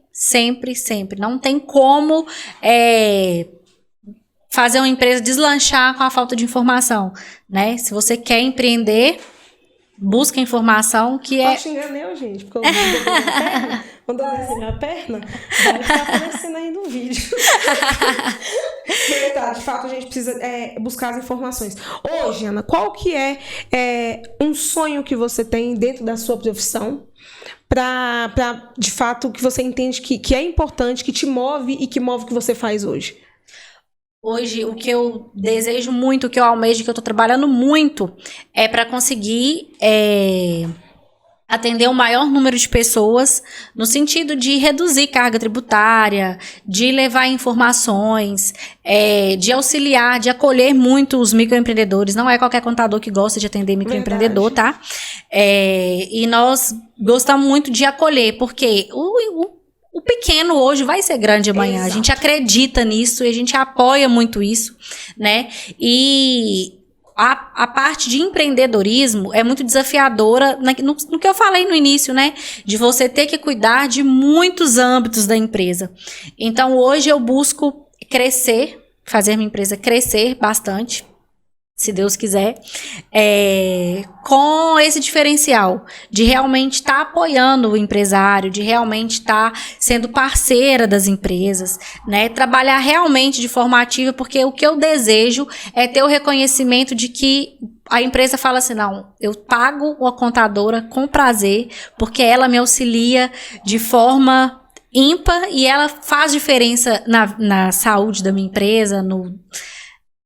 Não tem como fazer uma empresa deslanchar com a falta de informação, né? Se você quer empreender, busca informação que é...
Posso enganar, gente, porque eu quando eu descer minha perna, vai estar aparecendo aí no vídeo. Verdade, de fato, a gente precisa buscar as informações. Hoje, Ana, qual que é um sonho que você tem dentro da sua profissão para de fato, que você entende que é importante, que te move e que move o que você faz hoje?
Hoje, o que eu desejo muito, o que eu almejo, que eu estou trabalhando muito, é para conseguir atender o maior número de pessoas, no sentido de reduzir carga tributária, de levar informações, de auxiliar, de acolher muito os microempreendedores. Não é qualquer contador que gosta de atender microempreendedor, tá? E nós gostamos muito de acolher, porque o pequeno hoje vai ser grande amanhã. Exato. A gente acredita nisso e a gente apoia muito isso, né? E a parte de empreendedorismo é muito desafiadora no que eu falei no início, né? De você ter que cuidar de muitos âmbitos da empresa. Então, hoje eu busco crescer, fazer minha empresa crescer bastante, se Deus quiser, com esse diferencial de realmente estar apoiando o empresário, de realmente estar sendo parceira das empresas, né? Trabalhar realmente de forma ativa, porque o que eu desejo é ter o reconhecimento de que a empresa fala assim, não, eu pago uma contadora com prazer, porque ela me auxilia de forma ímpar e ela faz diferença na saúde da minha empresa,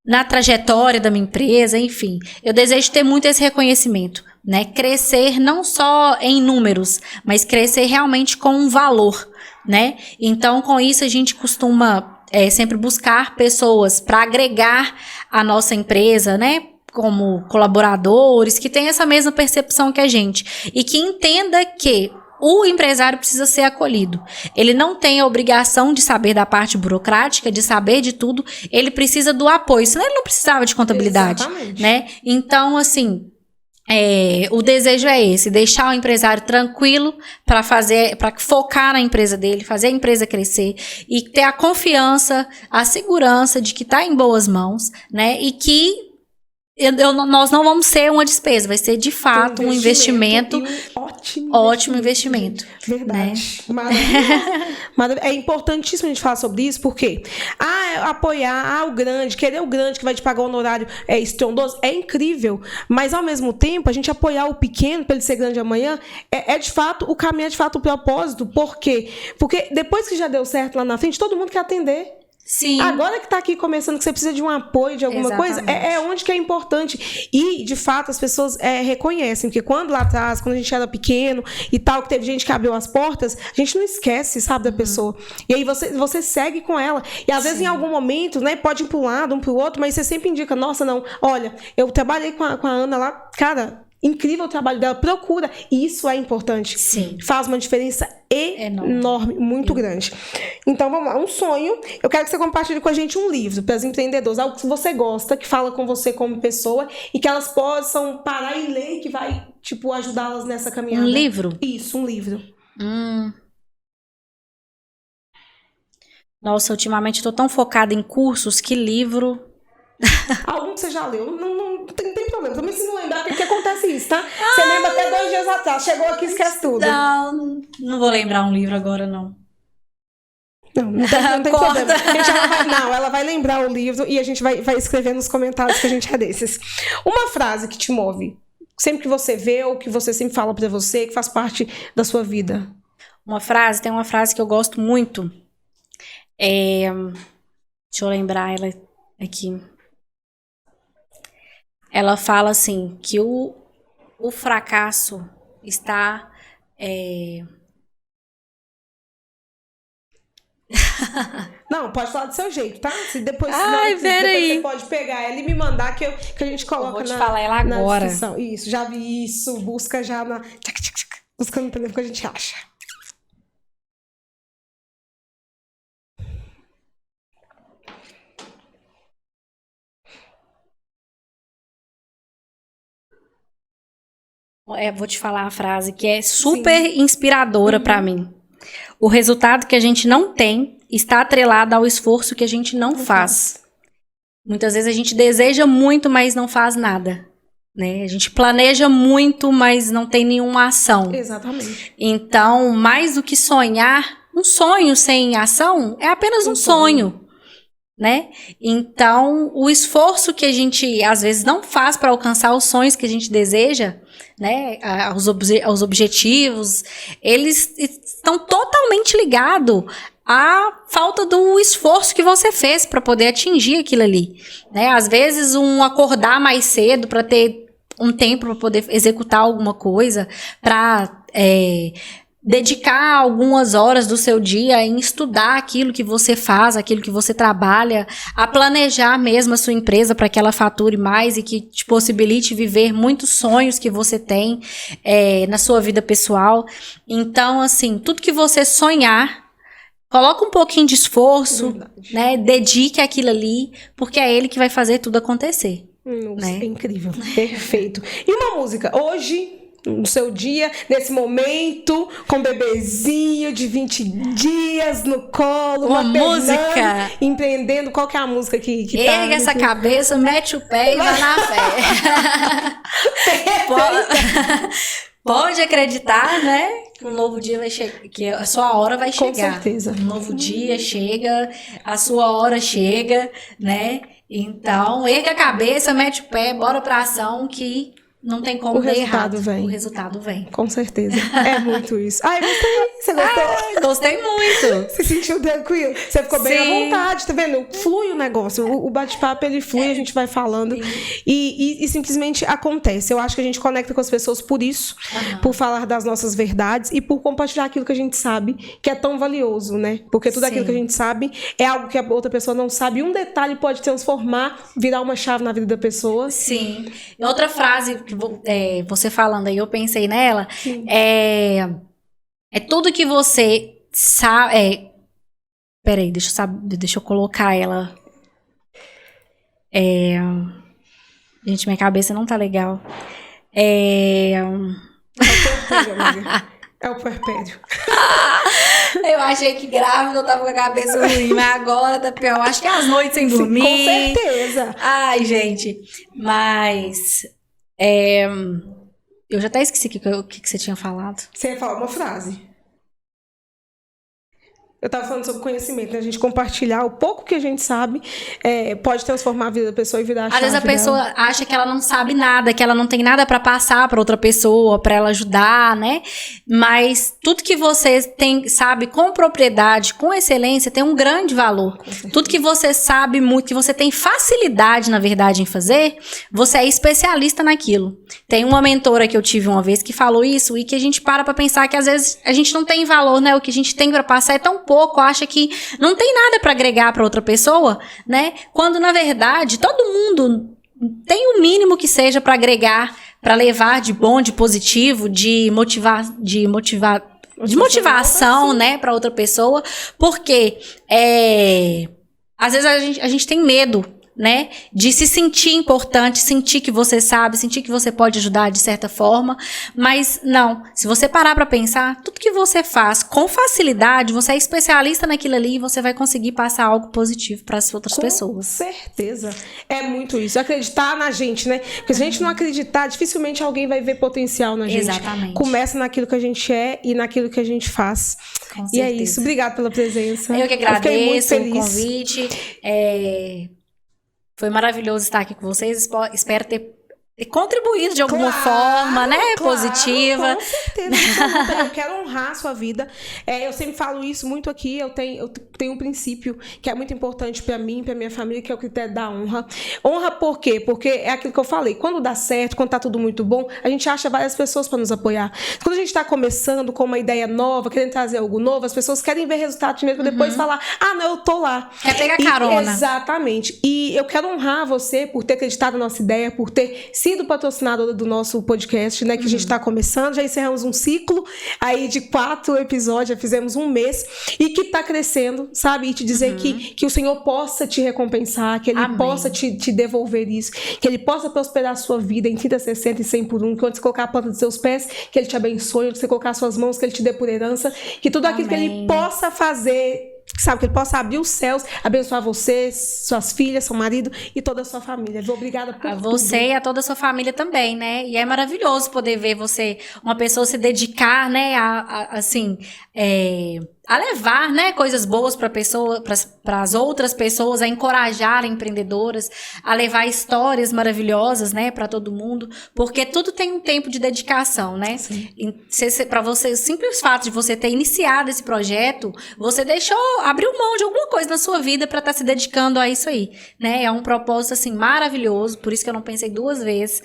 na trajetória da minha empresa, enfim. Eu desejo ter muito esse reconhecimento, né? Crescer não só em números, mas crescer realmente com um valor, né? Então, com isso, a gente costuma sempre buscar pessoas para agregar a nossa empresa, né? Como colaboradores, que tenham essa mesma percepção que a gente. E que entenda que o empresário precisa ser acolhido. Ele não tem a obrigação de saber da parte burocrática, de saber de tudo. Ele precisa do apoio, senão ele não precisava de contabilidade. Exatamente. Né? Então, assim, o desejo é esse, deixar o empresário tranquilo para focar na empresa dele, fazer a empresa crescer e ter a confiança, a segurança de que está em boas mãos, né? E que nós não vamos ser uma despesa, vai ser de fato um investimento. Ótimo investimento.
Verdade. Né? Maravilhoso. É importantíssimo a gente falar sobre isso, porque apoiar o grande, querer o grande que vai te pagar um honorário estrondoso, é incrível. Mas, ao mesmo tempo, a gente apoiar o pequeno para ele ser grande amanhã, de fato, o caminho é de fato o propósito. Por quê? Porque depois que já deu certo lá na frente, todo mundo quer atender.
Sim.
Agora que está aqui começando, que você precisa de um apoio, de alguma coisa, é onde que é importante. E, de fato, as pessoas reconhecem, porque quando lá atrás, quando a gente era pequeno e tal, que teve gente que abriu as portas, a gente não esquece, sabe, da pessoa. E aí você segue com ela. E, às vezes, em algum momento, né, pode ir para um lado, um para o outro, mas você sempre indica, nossa, não, olha, eu trabalhei com a Ana lá, cara, incrível o trabalho dela, procura. E isso é importante.
Sim.
Faz uma diferença enorme, muito grande. Então, vamos lá. Um sonho. Eu quero que você compartilhe com a gente um livro para as empreendedoras. Algo que você gosta, que fala com você como pessoa e que elas possam parar e ler e que vai, tipo, ajudá-las nessa caminhada.
Um livro?
Isso, um livro.
Nossa, ultimamente eu tô tão focada em cursos que livro...
Algum que você já leu? Não tem problema. Também se não lembrar, porque acontece isso, tá? Você lembra até 2 dias atrás. Chegou aqui e esquece tudo.
Não vou lembrar um livro agora, não.
Não tem problema. Ela vai lembrar o livro e a gente vai escrever nos comentários que a gente é desses. Uma frase que te move. Sempre que você vê ou que você sempre fala pra você, que faz parte da sua vida.
Tem uma frase que eu gosto muito. Deixa eu lembrar ela aqui. Ela fala assim, que o fracasso está...
Não, pode falar do seu jeito, tá? Se depois
você
pode pegar ela e me mandar que a gente coloca
eu vou te falar ela agora.
Descrição. Isso, já vi isso. Busca já na... Busca no telefone que a gente acha.
Vou te falar a frase que é super inspiradora pra mim. O resultado que a gente não tem está atrelado ao esforço que a gente não faz. Muitas vezes a gente deseja muito, mas não faz nada, né? A gente planeja muito, mas não tem nenhuma ação.
Exatamente.
Então, mais do que sonhar, um sonho sem ação é apenas um sonho. Né? Então, o esforço que a gente às vezes não faz para alcançar os sonhos que a gente deseja, né, os objetivos, eles estão totalmente ligados à falta do esforço que você fez para poder atingir aquilo ali, né? Às vezes acordar mais cedo para ter um tempo para poder executar alguma coisa, para dedicar algumas horas do seu dia em estudar aquilo que você faz, aquilo que você trabalha, a planejar mesmo a sua empresa para que ela fature mais e que te possibilite viver muitos sonhos que você tem na sua vida pessoal. Então, assim, tudo que você sonhar, coloca um pouquinho de esforço, né? Dedique aquilo ali, porque é ele que vai fazer tudo acontecer.
Nossa,
né?
É incrível, perfeito. E uma música, hoje... no seu dia, nesse momento, com um bebezinho de 20 dias no colo,
uma música,
empreendendo, qual que é a música que tá?
Erga essa cabeça, mete o pé e vai na fé. Pode acreditar, né? Que um novo dia vai chegar, que a sua hora vai chegar.
Com certeza.
Um novo dia chega, a sua hora chega, né? Então, erga a cabeça, mete o pé, bora pra ação que... não tem como dar errado. O resultado vem.
Com certeza. É muito isso. Ai, gostei. Você gostou?
Gostei muito.
Se sentiu tranquilo? Você ficou bem à vontade, tá vendo? Flui o negócio. O bate-papo, ele flui, a gente vai falando. E simplesmente acontece. Eu acho que a gente conecta com as pessoas por isso. Por falar das nossas verdades e por compartilhar aquilo que a gente sabe, que é tão valioso, né? Porque tudo aquilo que a gente sabe é algo que a outra pessoa não sabe. E um detalhe pode transformar, virar uma chave na vida da pessoa.
Sim. E outra frase... você falando aí, eu pensei nela, é tudo que você sabe, peraí, deixa eu colocar ela, gente, minha cabeça não tá legal,
É o puerpério, amiga. É o puerpério.
Eu achei que grávida eu tava com a cabeça ruim, mas agora tá pior, acho que é as noites sem dormir.
Com certeza.
Ai, gente, mas... eu já até esqueci o que você tinha falado.
Você ia falar uma frase. Eu estava falando sobre conhecimento, né? A gente compartilhar o pouco que a gente sabe pode transformar a vida da pessoa e virar a chave.
Às vezes a pessoa acha que ela não sabe nada, que ela não tem nada para passar para outra pessoa, para ela ajudar, né? Mas tudo que você sabe com propriedade, com excelência, tem um grande valor. Tudo que você sabe muito, que você tem facilidade, na verdade, em fazer, você é especialista naquilo. Tem uma mentora que eu tive uma vez que falou isso e que a gente para pensar que às vezes a gente não tem valor, né? O que a gente tem para passar é tão pouco, acha que não tem nada para agregar para outra pessoa, né? Quando na verdade todo mundo tem o mínimo que seja para agregar para levar de bom, de positivo, de motivação, né, para outra pessoa, porque às vezes a gente tem medo, né, de se sentir importante, sentir que você sabe, sentir que você pode ajudar de certa forma, mas não, se você parar para pensar, tudo que você faz com facilidade, você é especialista naquilo ali e você vai conseguir passar algo positivo para as outras pessoas.
Com certeza, é muito isso, acreditar na gente, né, porque se a gente não acreditar, dificilmente alguém vai ver potencial na gente.
Exatamente.
Começa naquilo que a gente é e naquilo que a gente faz.
Com
e
certeza.
é isso, obrigada pela presença.
Eu que agradeço
o
convite, foi maravilhoso estar aqui com vocês. Espero ter contribuído de alguma forma, né? Positiva.
Com certeza. Eu quero honrar a sua vida. Eu sempre falo isso muito aqui. Eu tenho um princípio que é muito importante pra mim, pra minha família, que é o critério da honra. Honra por quê? Porque é aquilo que eu falei. Quando dá certo, quando tá tudo muito bom, a gente acha várias pessoas pra nos apoiar. Quando a gente tá começando com uma ideia nova, querendo trazer algo novo, as pessoas querem ver resultado primeiro pra depois falar, não, eu tô lá.
Quer pegar carona.
Exatamente. E eu quero honrar você por ter acreditado na nossa ideia, por ter sido patrocinadora do nosso podcast, né, que a gente está começando, já encerramos um ciclo aí de 4 episódios, já fizemos um mês, e que está crescendo, sabe, e te dizer que o Senhor possa te recompensar, que Ele possa te devolver isso, que Ele possa prosperar a sua vida em 30, 60 e 100 por 1, que onde você colocar a planta dos seus pés, que Ele te abençoe, onde você colocar as suas mãos, que Ele te dê por herança, que tudo aquilo que Ele possa fazer, sabe, que Ele possa abrir os céus, abençoar você, suas filhas, seu marido e toda a sua família. Obrigada por
você e a toda a sua família também, né? E é maravilhoso poder ver você, uma pessoa se dedicar, né, a levar, né, coisas boas para as outras pessoas, a encorajar empreendedoras, a levar histórias maravilhosas, né, para todo mundo, porque tudo tem um tempo de dedicação, né? Para você, o simples fato de você ter iniciado esse projeto, você abriu mão de alguma coisa na sua vida para estar se dedicando a isso aí, né? É um propósito assim maravilhoso, por isso que eu não pensei 2 vezes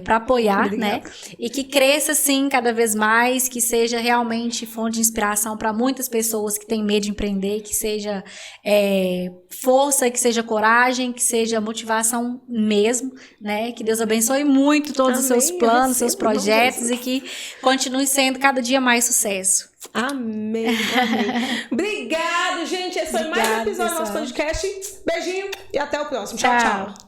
para apoiar, obrigada, né? E que cresça assim cada vez mais, que seja realmente fonte de inspiração para muitas pessoas que têm medo de empreender, que seja força, que seja coragem, que seja motivação mesmo, né? Que Deus abençoe muito todos os seus planos, seus projetos e que continue sendo cada dia mais sucesso.
Amém. Obrigado, gente. Esse foi mais um episódio do nosso podcast. Beijinho e até o próximo. Tchau, tchau.